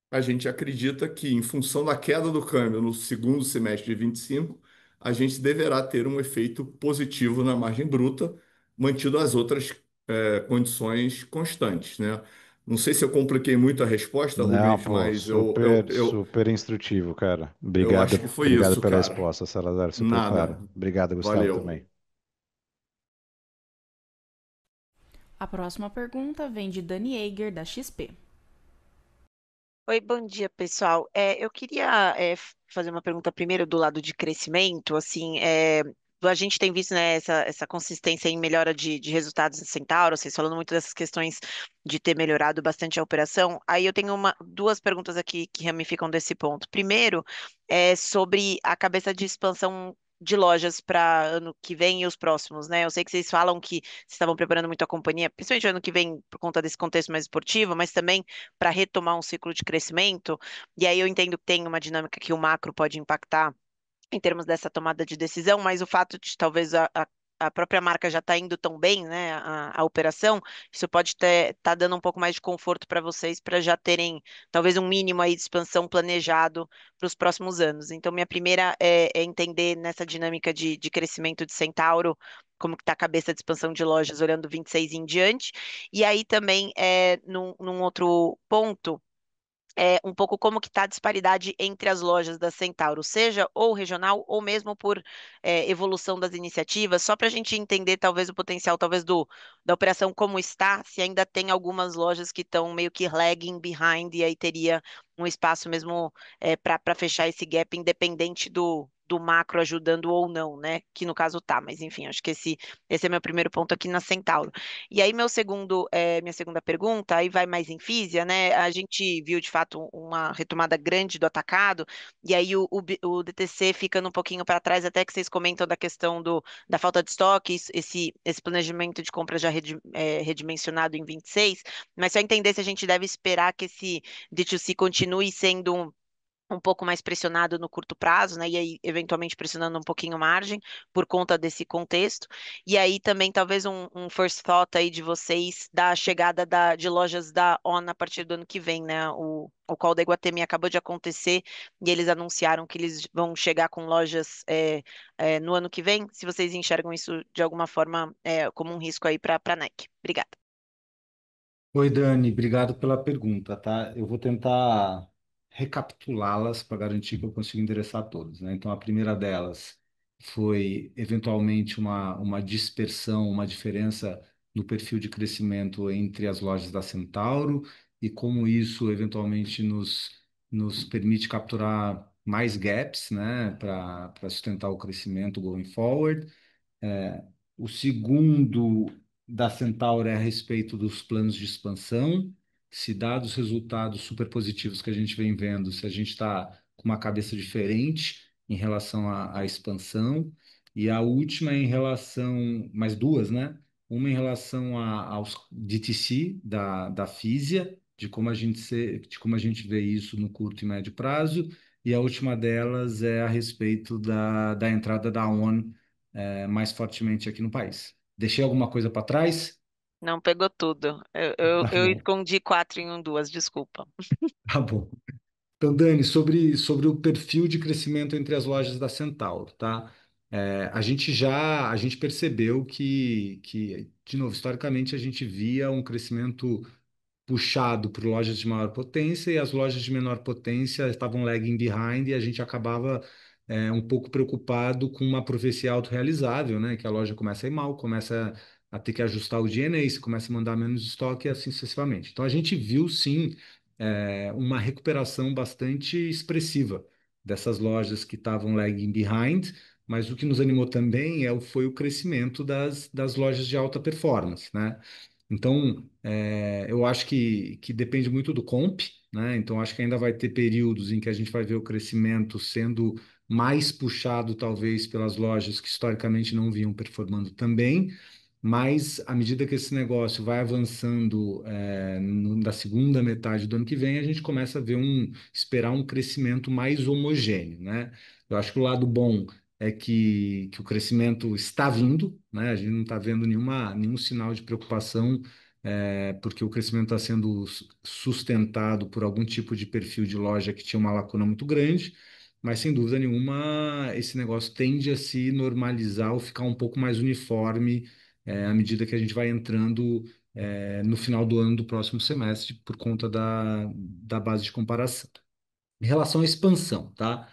Speaker 2: a gente acredita que, em função da queda do câmbio no segundo semestre de 25, a gente deverá ter um efeito positivo na margem bruta, mantido as outras condições constantes, né? Não sei se eu compliquei muito a resposta,
Speaker 5: Não,
Speaker 2: Rubens,
Speaker 5: pô,
Speaker 2: mas
Speaker 5: super, super instrutivo, cara.
Speaker 2: eu
Speaker 5: Obrigado,
Speaker 2: acho que foi
Speaker 5: obrigado
Speaker 2: isso,
Speaker 5: pela
Speaker 2: cara.
Speaker 5: resposta, Salazar, super claro.
Speaker 2: Nada.
Speaker 5: Obrigado, Gustavo,
Speaker 2: Valeu.
Speaker 5: também.
Speaker 3: A próxima pergunta vem de Dani Eiger, da XP.
Speaker 6: Oi, bom dia, pessoal. Eu queria fazer uma pergunta primeiro do lado de crescimento. Assim, a gente tem visto, né, essa consistência em melhora de resultados da Centauro, vocês falando muito dessas questões de ter melhorado bastante a operação. Aí eu tenho duas perguntas aqui que ramificam desse ponto. Primeiro, é sobre a cabeça de expansão de lojas para ano que vem e os próximos, né? Eu sei que vocês falam que vocês estavam preparando muito a companhia, principalmente ano que vem, por conta desse contexto mais esportivo, mas também para retomar um ciclo de crescimento. E aí eu entendo que tem uma dinâmica que o macro pode impactar em termos dessa tomada de decisão, mas o fato de talvez a própria marca já está indo tão bem, né, a operação, isso pode estar tá dando um pouco mais de conforto para vocês, para já terem talvez um mínimo aí de expansão planejado para os próximos anos. Então, minha primeira é entender nessa dinâmica de crescimento de Centauro, como que está a cabeça de expansão de lojas olhando 26 em diante. E aí também, num outro ponto, um pouco como que está a disparidade entre as lojas da Centauro, seja ou regional ou mesmo por evolução das iniciativas, só para a gente entender talvez o potencial talvez da operação como está, se ainda tem algumas lojas que estão meio que lagging behind e aí teria um espaço mesmo para fechar esse gap, independente do macro ajudando ou não, né? Que no caso tá, mas enfim, acho que esse é meu primeiro ponto aqui na Centauro. E aí, minha segunda pergunta, aí vai mais em Fisia, né? A gente viu de fato uma retomada grande do atacado, e aí o DTC ficando um pouquinho para trás, até que vocês comentam da questão da falta de estoque, esse planejamento de compra já redimensionado em 26, mas só entender se a gente deve esperar que esse D2C continue sendo um pouco mais pressionado no curto prazo, né? E aí, eventualmente, pressionando um pouquinho margem por conta desse contexto. E aí também, talvez, um first thought aí de vocês da chegada de lojas da ON a partir do ano que vem, né? O call da Iguatemi acabou de acontecer e eles anunciaram que eles vão chegar com lojas no ano que vem. Se vocês enxergam isso de alguma forma como um risco aí para a Nike. Obrigada.
Speaker 1: Oi, Dani, obrigado pela pergunta, tá? Eu vou tentar recapitulá-las para garantir que eu consigo endereçar todas, né? Então, a primeira delas foi, eventualmente, uma dispersão, uma diferença no perfil de crescimento entre as lojas da Centauro e como isso, eventualmente, nos permite capturar mais gaps, né? Para sustentar o crescimento going forward. É, o segundo da Centaur é a respeito dos planos de expansão. Se dados os resultados super positivos que a gente vem vendo, se a gente está com uma cabeça diferente em relação à expansão. E a última é em relação, mais duas, né? Uma em relação aos DTC da Fisia, de como a gente vê isso no curto e médio prazo. E a última delas é a respeito da entrada da ON mais fortemente aqui no país. Deixei alguma coisa para trás?
Speaker 6: Não pegou tudo. Eu,
Speaker 1: Tá
Speaker 6: eu
Speaker 1: bom,
Speaker 6: escondi quatro em duas, desculpa.
Speaker 1: tá bom. Então, Dani, sobre o perfil de crescimento entre as lojas da Centauro, tá? A gente percebeu que, de novo, historicamente, a gente via um crescimento puxado por lojas de maior potência e as lojas de menor potência estavam lagging behind e a gente acabava um pouco preocupado com uma profecia autorrealizável, né? Que a loja começa a ir mal, começa a ter que ajustar o G&A, se começa a mandar menos estoque e assim sucessivamente. Então a gente viu sim uma recuperação bastante expressiva dessas lojas que estavam lagging behind, mas o que nos animou também foi o crescimento das lojas de alta performance, né? Então, eu acho que depende muito do comp, né? Então, acho que ainda vai ter períodos em que a gente vai ver o crescimento sendo mais puxado, talvez, pelas lojas que historicamente não vinham performando também, mas à medida que esse negócio vai avançando, na segunda metade do ano que vem, a gente começa a ver esperar um crescimento mais homogêneo, né? Eu acho que o lado bom é que o crescimento está vindo, né? A gente não está vendo nenhum sinal de preocupação, porque o crescimento está sendo sustentado por algum tipo de perfil de loja que tinha uma lacuna muito grande, mas sem dúvida nenhuma esse negócio tende a se normalizar ou ficar um pouco mais uniforme, à medida que a gente vai entrando, no final do ano do próximo semestre, por conta da base de comparação. Em relação à expansão, tá?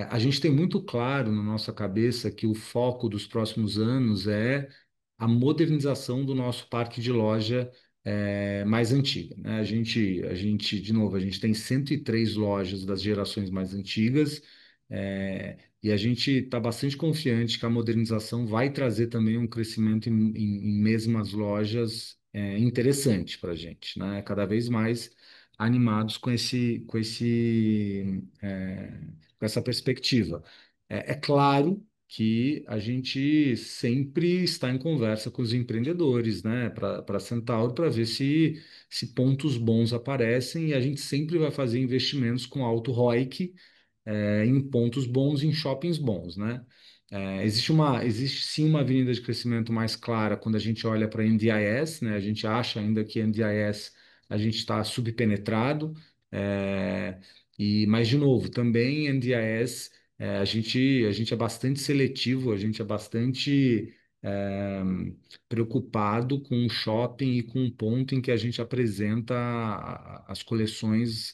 Speaker 1: A gente tem muito claro na nossa cabeça que o foco dos próximos anos é a modernização do nosso parque de loja, mais antiga, né? De novo, a gente tem 103 lojas das gerações mais antigas, e a gente está bastante confiante que a modernização vai trazer também um crescimento em mesmas lojas, interessante para a gente, né? Cada vez mais animados com essa perspectiva. É claro que a gente sempre está em conversa com os empreendedores, né, para Centauro, para ver se pontos bons aparecem, e a gente sempre vai fazer investimentos com alto ROIC, em pontos bons, em shoppings bons, né? Existe sim uma avenida de crescimento mais clara quando a gente olha para NDIS, né? A gente acha ainda que NDIS a gente está subpenetrado, é, mas de novo, também NDIS, a gente é bastante seletivo, a gente é bastante, é, preocupado com o shopping e com o ponto em que a gente apresenta as coleções,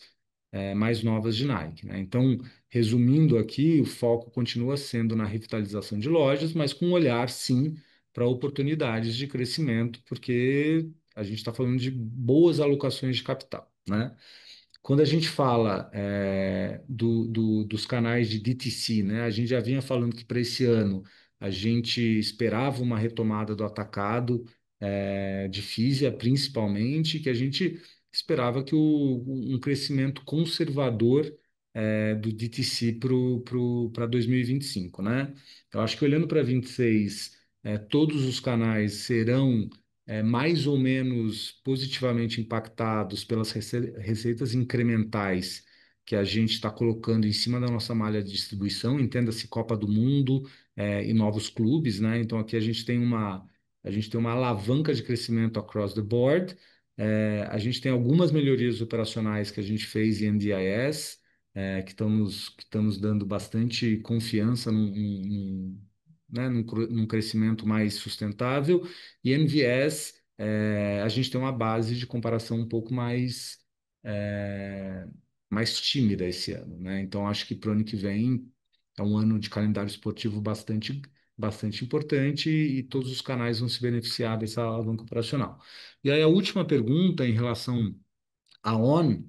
Speaker 1: mais novas de Nike, né? Então, resumindo aqui, o foco continua sendo na revitalização de lojas, mas com um olhar, sim, para oportunidades de crescimento, porque a gente está falando de boas alocações de capital, né? Quando a gente fala, dos canais de DTC, né, a gente já vinha falando que para esse ano a gente esperava uma retomada do atacado, de Fisia, principalmente, que a gente esperava que um crescimento conservador, do DTC para 2025, né? Eu acho que olhando para 26, todos os canais serão, mais ou menos positivamente impactados pelas receitas incrementais que a gente está colocando em cima da nossa malha de distribuição, entenda-se Copa do Mundo, e novos clubes, né? Então aqui a gente tem uma alavanca de crescimento across the board. A gente tem algumas melhorias operacionais que a gente fez em NDIS, que estão nos dando bastante confiança né, num crescimento mais sustentável. E NVS, a gente tem uma base de comparação um pouco é, mais tímida esse ano, né? Então, acho que para o ano que vem é um ano de calendário esportivo bastante, bastante importante, e todos os canais vão se beneficiar dessa alavanca operacional. E aí, a última pergunta em relação a ON,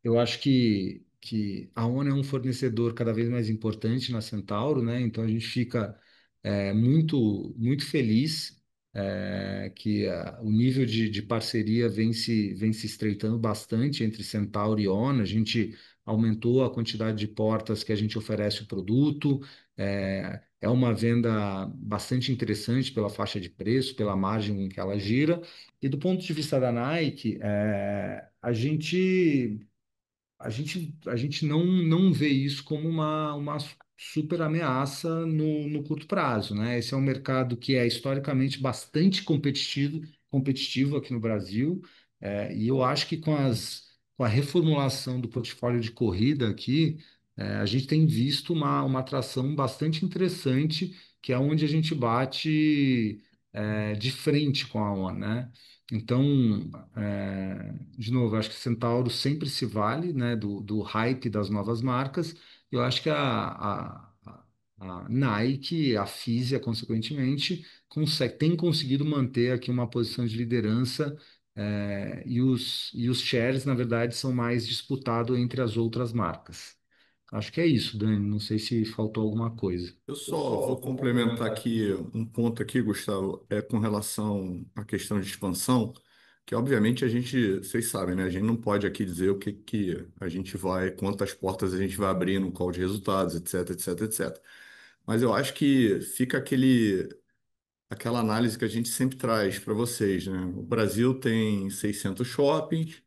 Speaker 1: eu acho que a ON é um fornecedor cada vez mais importante na Centauro, né? Então a gente fica, muito, muito feliz, que o nível de parceria vem se estreitando bastante entre Centauro e ON. A gente aumentou a quantidade de portas que a gente oferece o produto. É uma venda bastante interessante pela faixa de preço, pela margem em que ela gira. E do ponto de vista da Nike, a gente não vê isso como uma super ameaça no curto prazo, né? Esse é um mercado que é historicamente bastante competitivo aqui no Brasil, e eu acho que com a reformulação do portfólio de corrida aqui, a gente tem visto uma atração bastante interessante, que é onde a gente bate, de frente com a ON, né? Então, de novo, eu acho que Centauro sempre se vale, né, do hype das novas marcas. Eu acho que a Nike, a Fisia, consequentemente, tem conseguido manter aqui uma posição de liderança, e os shares, na verdade, são mais disputados entre as outras marcas. Acho que é isso, Dani. Não sei se faltou alguma coisa.
Speaker 2: Eu só vou complementar aqui um ponto aqui, Gustavo, com relação à questão de expansão, que obviamente a gente, vocês sabem, né? A gente não pode aqui dizer o que que a gente vai, quantas portas a gente vai abrir no call de resultados, etc, etc, etc. Mas eu acho que fica aquela análise que a gente sempre traz para vocês, né? O Brasil tem 600 shoppings,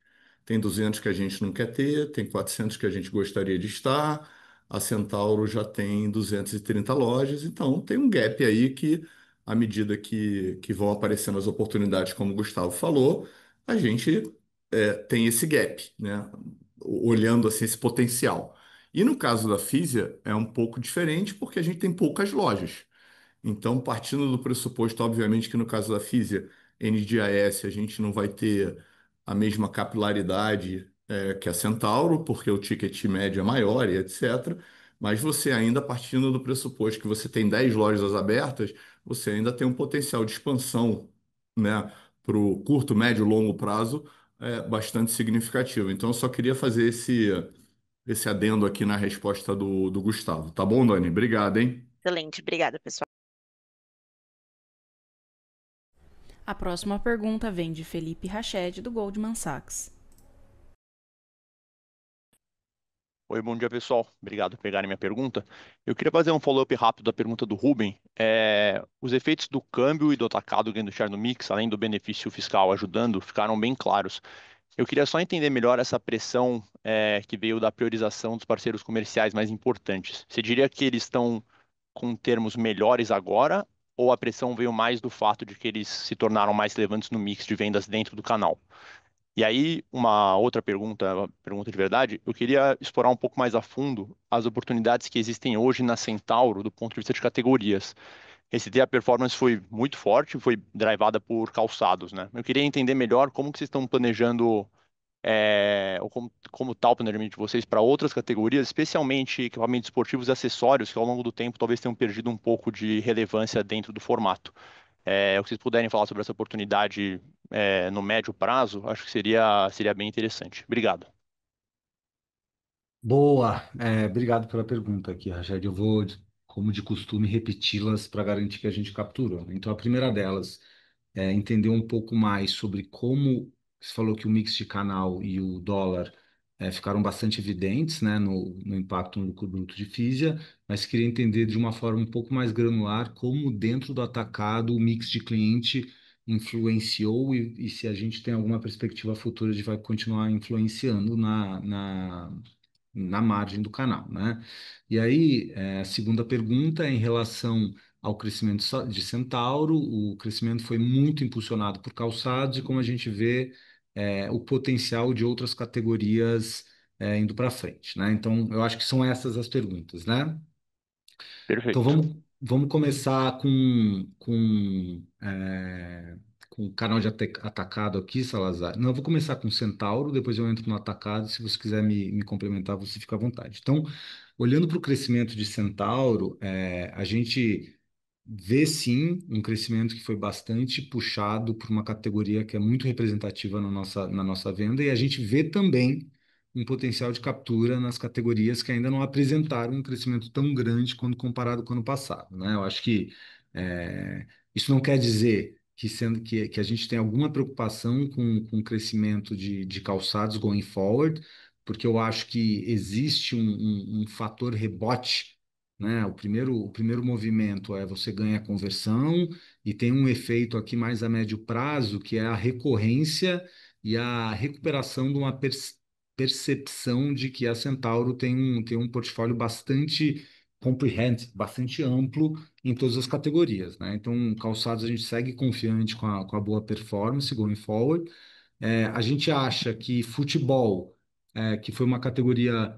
Speaker 2: tem 200 que a gente não quer ter, tem 400 que a gente gostaria de estar, a Centauro já tem 230 lojas, então tem um gap aí que, à medida que vão aparecendo as oportunidades, como o Gustavo falou, a gente tem esse gap, né? Olhando assim esse potencial. E no caso da Fisia é um pouco diferente porque a gente tem poucas lojas. Então, partindo do pressuposto, obviamente, que no caso da Fisia, NDIS, a gente não vai ter a mesma capilaridade que a Centauro, porque o ticket médio é maior e etc. Mas você ainda, partindo do pressuposto que você tem 10 lojas abertas, você ainda tem um potencial de expansão, né, para o curto, médio e longo prazo bastante significativo. Então, eu só queria fazer esse adendo aqui na resposta do Gustavo. Tá bom, Dani? Obrigado, hein?
Speaker 6: Excelente, obrigada, pessoal.
Speaker 3: A próxima pergunta vem de Felipe Rached, do Goldman Sachs.
Speaker 7: Oi, bom dia, pessoal. Obrigado por pegarem minha pergunta. Eu queria fazer um follow-up rápido da pergunta do Ruben. Os efeitos do câmbio e do atacado ganhando share no mix, além do benefício fiscal ajudando, ficaram bem claros. Eu queria só entender melhor essa pressão que veio da priorização dos parceiros comerciais mais importantes. Você diria que eles estão com termos melhores agora, ou a pressão veio mais do fato de que eles se tornaram mais relevantes no mix de vendas dentro do canal? E aí, uma outra pergunta, uma pergunta de verdade, eu queria explorar um pouco mais a fundo as oportunidades que existem hoje na Centauro do ponto de vista de categorias. Esse dia a performance foi muito forte, foi drivada por calçados, né? Eu queria entender melhor como que vocês estão planejando, ou como está o planejamento de vocês para outras categorias, especialmente equipamentos esportivos e acessórios, que ao longo do tempo talvez tenham perdido um pouco de relevância dentro do formato. O que vocês puderem falar sobre essa oportunidade no médio prazo, acho que seria bem interessante. Obrigado.
Speaker 1: Boa, obrigado pela pergunta aqui, Rachel. Eu vou, como de costume, repeti-las para garantir que a gente capturou. Então, a primeira delas é entender um pouco mais sobre como você falou que o mix de canal e o dólar ficaram bastante evidentes, né, no impacto no lucro bruto de Fisia, mas queria entender de uma forma um pouco mais granular como dentro do atacado o mix de cliente influenciou e se a gente tem alguma perspectiva futura de vai continuar influenciando na margem do canal, né? E aí, a segunda pergunta é em relação ao crescimento de Centauro. O crescimento foi muito impulsionado por calçados e como a gente vê o potencial de outras categorias indo para frente, né? Então, eu acho que são essas as perguntas, né? Então
Speaker 7: Perfeito.
Speaker 1: vamos começar com o canal de atacado aqui, Salazar. Não, eu vou começar com Centauro, depois eu entro no atacado. Se você quiser me complementar, você fica à vontade. Então, olhando para o crescimento de Centauro, a gente vê sim um crescimento que foi bastante puxado por uma categoria que é muito representativa na nossa venda, e a gente vê também um potencial de captura nas categorias que ainda não apresentaram um crescimento tão grande quando comparado com o ano passado, né? Eu acho que é, isso não quer dizer que a gente tem alguma preocupação com o crescimento de calçados going forward, porque eu acho que existe um fator rebote, né? O primeiro movimento é você ganha conversão e tem um efeito aqui mais a médio prazo, que é a recorrência e a recuperação de uma percepção de que a Centauro tem um portfólio bastante comprehensive, bastante amplo em todas as categorias, né? Então, calçados a gente segue confiante com a boa performance going forward. A gente acha que futebol, que foi uma categoria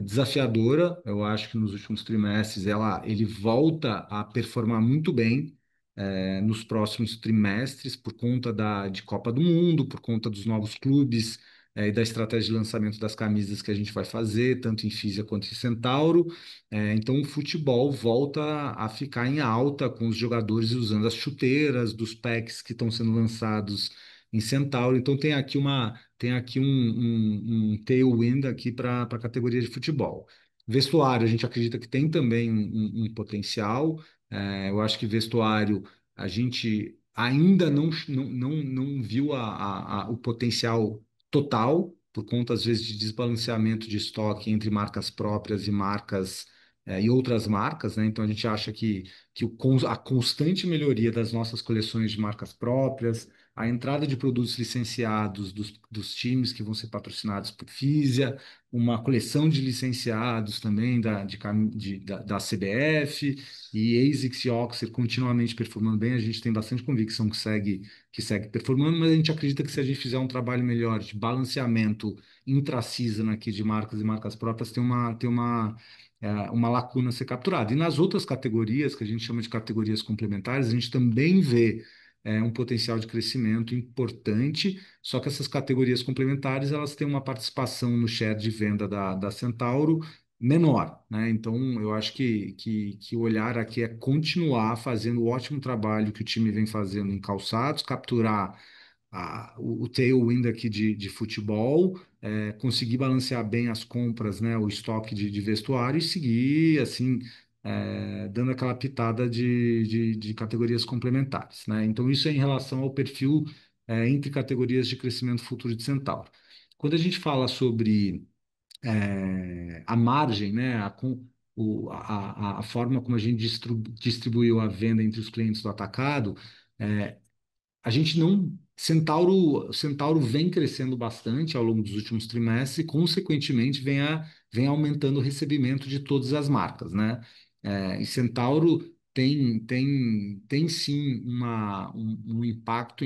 Speaker 1: desafiadora, eu acho que nos últimos trimestres ele volta a performar muito bem nos próximos trimestres por conta de Copa do Mundo, por conta dos novos clubes e da estratégia de lançamento das camisas que a gente vai fazer, tanto em Fisia quanto em Centauro. Então o futebol volta a ficar em alta com os jogadores usando as chuteiras dos packs que estão sendo lançados em Centauro. Então tem aqui um tailwind aqui para a categoria de futebol. Vestuário, a gente acredita que tem também um potencial. Eu acho que vestuário, a gente ainda não viu o potencial total, por conta, às vezes, de desbalanceamento de estoque entre marcas próprias e marcas, e outras marcas, né? Então, a gente acha que a constante melhoria das nossas coleções de marcas próprias, a entrada de produtos licenciados dos times que vão ser patrocinados por Fisia, uma coleção de licenciados também da CBF e ASICS e Oxer continuamente performando bem. A gente tem bastante convicção que segue performando, mas a gente acredita que se a gente fizer um trabalho melhor de balanceamento intra-season aqui de marcas e marcas próprias, tem uma lacuna a ser capturada. E nas outras categorias, que a gente chama de categorias complementares, a gente também vê um potencial de crescimento importante, só que essas categorias complementares elas têm uma participação no share de venda da Centauro menor, né? Então, eu acho que o olhar aqui é continuar fazendo o ótimo trabalho que o time vem fazendo em calçados, capturar o tailwind aqui de futebol, conseguir balancear bem as compras, né, o estoque de vestuário e seguir, assim, dando aquela pitada de categorias complementares, né? Então, isso é em relação ao perfil, entre categorias de crescimento futuro de Centauro. Quando a gente fala sobre a margem, né, a forma como a gente distribuiu a venda entre os clientes do atacado, é, a gente não. Centauro vem crescendo bastante ao longo dos últimos trimestres e, consequentemente, vem aumentando o recebimento de todas as marcas, né? E Centauro tem sim um impacto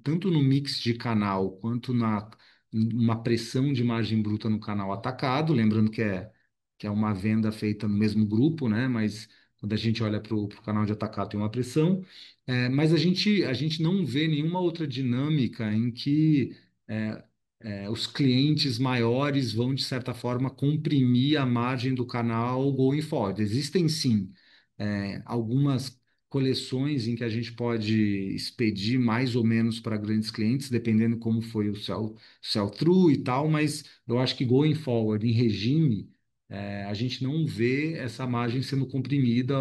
Speaker 1: tanto no mix de canal quanto na uma pressão de margem bruta no canal atacado, lembrando que é uma venda feita no mesmo grupo, né? Mas quando a gente olha para o canal de atacado tem uma pressão. Mas a gente não vê nenhuma outra dinâmica em que é, os clientes maiores vão, de certa forma, comprimir a margem do canal going forward. Existem, sim, algumas coleções em que a gente pode expedir mais ou menos para grandes clientes, dependendo como foi o sell-through e tal, mas eu acho que going forward, em regime, a gente não vê essa margem sendo comprimida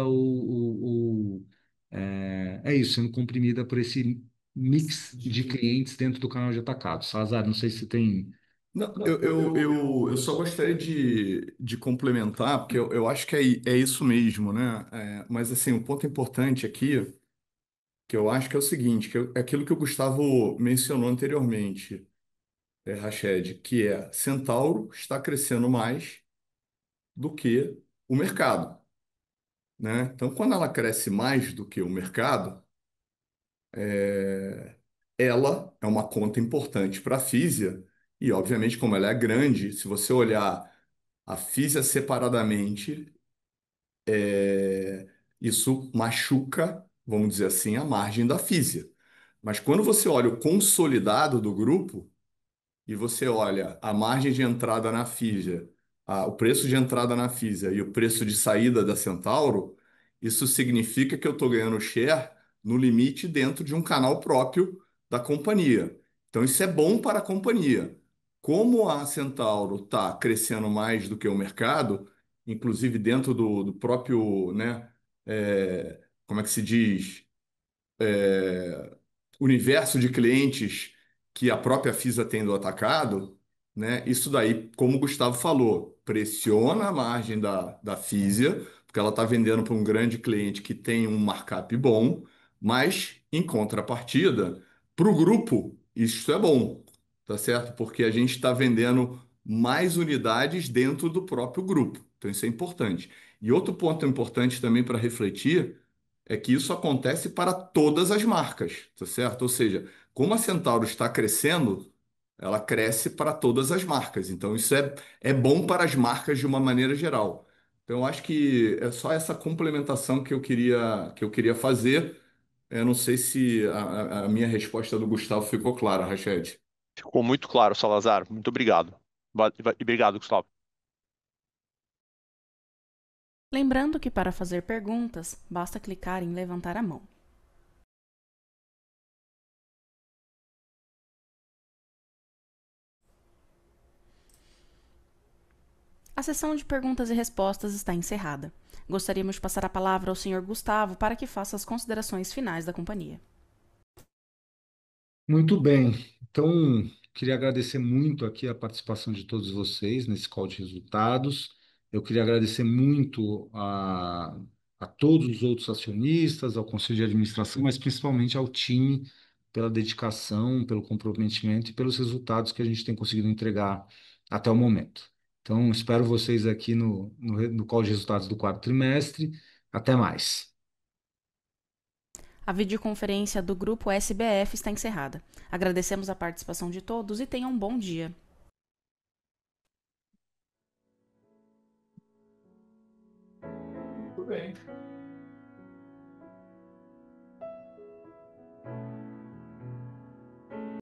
Speaker 1: é isso, sendo comprimida por esse mix de clientes dentro do canal de atacado. Salazar, não sei se tem.
Speaker 2: Não, eu só gostaria de complementar, porque eu acho que é isso mesmo, né? Mas assim, o ponto importante aqui, que eu acho que é o seguinte, é aquilo que o Gustavo mencionou anteriormente, Rached, que é Centauro está crescendo mais do que o mercado, né? Então, quando ela cresce mais do que o mercado, é, ela é uma conta importante para a Fisia, e obviamente, como ela é grande, se você olhar a Fisia separadamente, isso machuca, vamos dizer assim, a margem da Fisia. Mas quando você olha o consolidado do grupo, e você olha a margem de entrada na Fisia, o preço de entrada na Fisia e o preço de saída da Centauro, isso significa que eu estou ganhando share no limite dentro de um canal próprio da companhia. Então, isso é bom para a companhia. Como a Centauro está crescendo mais do que o mercado, inclusive dentro do próprio, né, como é que se diz? Universo de clientes que a própria Fisa tem do atacado, né? Isso daí, como o Gustavo falou, pressiona a margem da Fisia, porque ela está vendendo para um grande cliente que tem um markup bom, mas em contrapartida, para o grupo, isso é bom, tá certo? Porque a gente está vendendo mais unidades dentro do próprio grupo. Então, isso é importante. E outro ponto importante também para refletir é que isso acontece para todas as marcas, tá certo? Ou seja, como a Centauro está crescendo, ela cresce para todas as marcas. Então, isso é bom para as marcas de uma maneira geral. Então, eu acho que é só essa complementação que eu queria fazer. Eu não sei se a minha resposta do Gustavo ficou clara, Rached.
Speaker 7: Ficou muito claro, Salazar. Muito obrigado. E obrigado, Gustavo.
Speaker 3: Lembrando que para fazer perguntas, basta clicar em levantar a mão. A sessão de perguntas e respostas está encerrada. Gostaríamos de passar a palavra ao Sr. Gustavo para que faça as considerações finais da companhia.
Speaker 1: Muito bem. Então, queria agradecer muito aqui a participação de todos vocês nesse call de resultados. Eu queria agradecer muito a todos os outros acionistas, ao conselho de administração, mas principalmente ao time pela dedicação, pelo comprometimento e pelos resultados que a gente tem conseguido entregar até o momento. Então, espero vocês aqui no call de resultados do quarto trimestre. Até mais.
Speaker 3: A videoconferência do Grupo SBF está encerrada. Agradecemos a participação de todos e tenham um bom dia.
Speaker 2: Muito bem.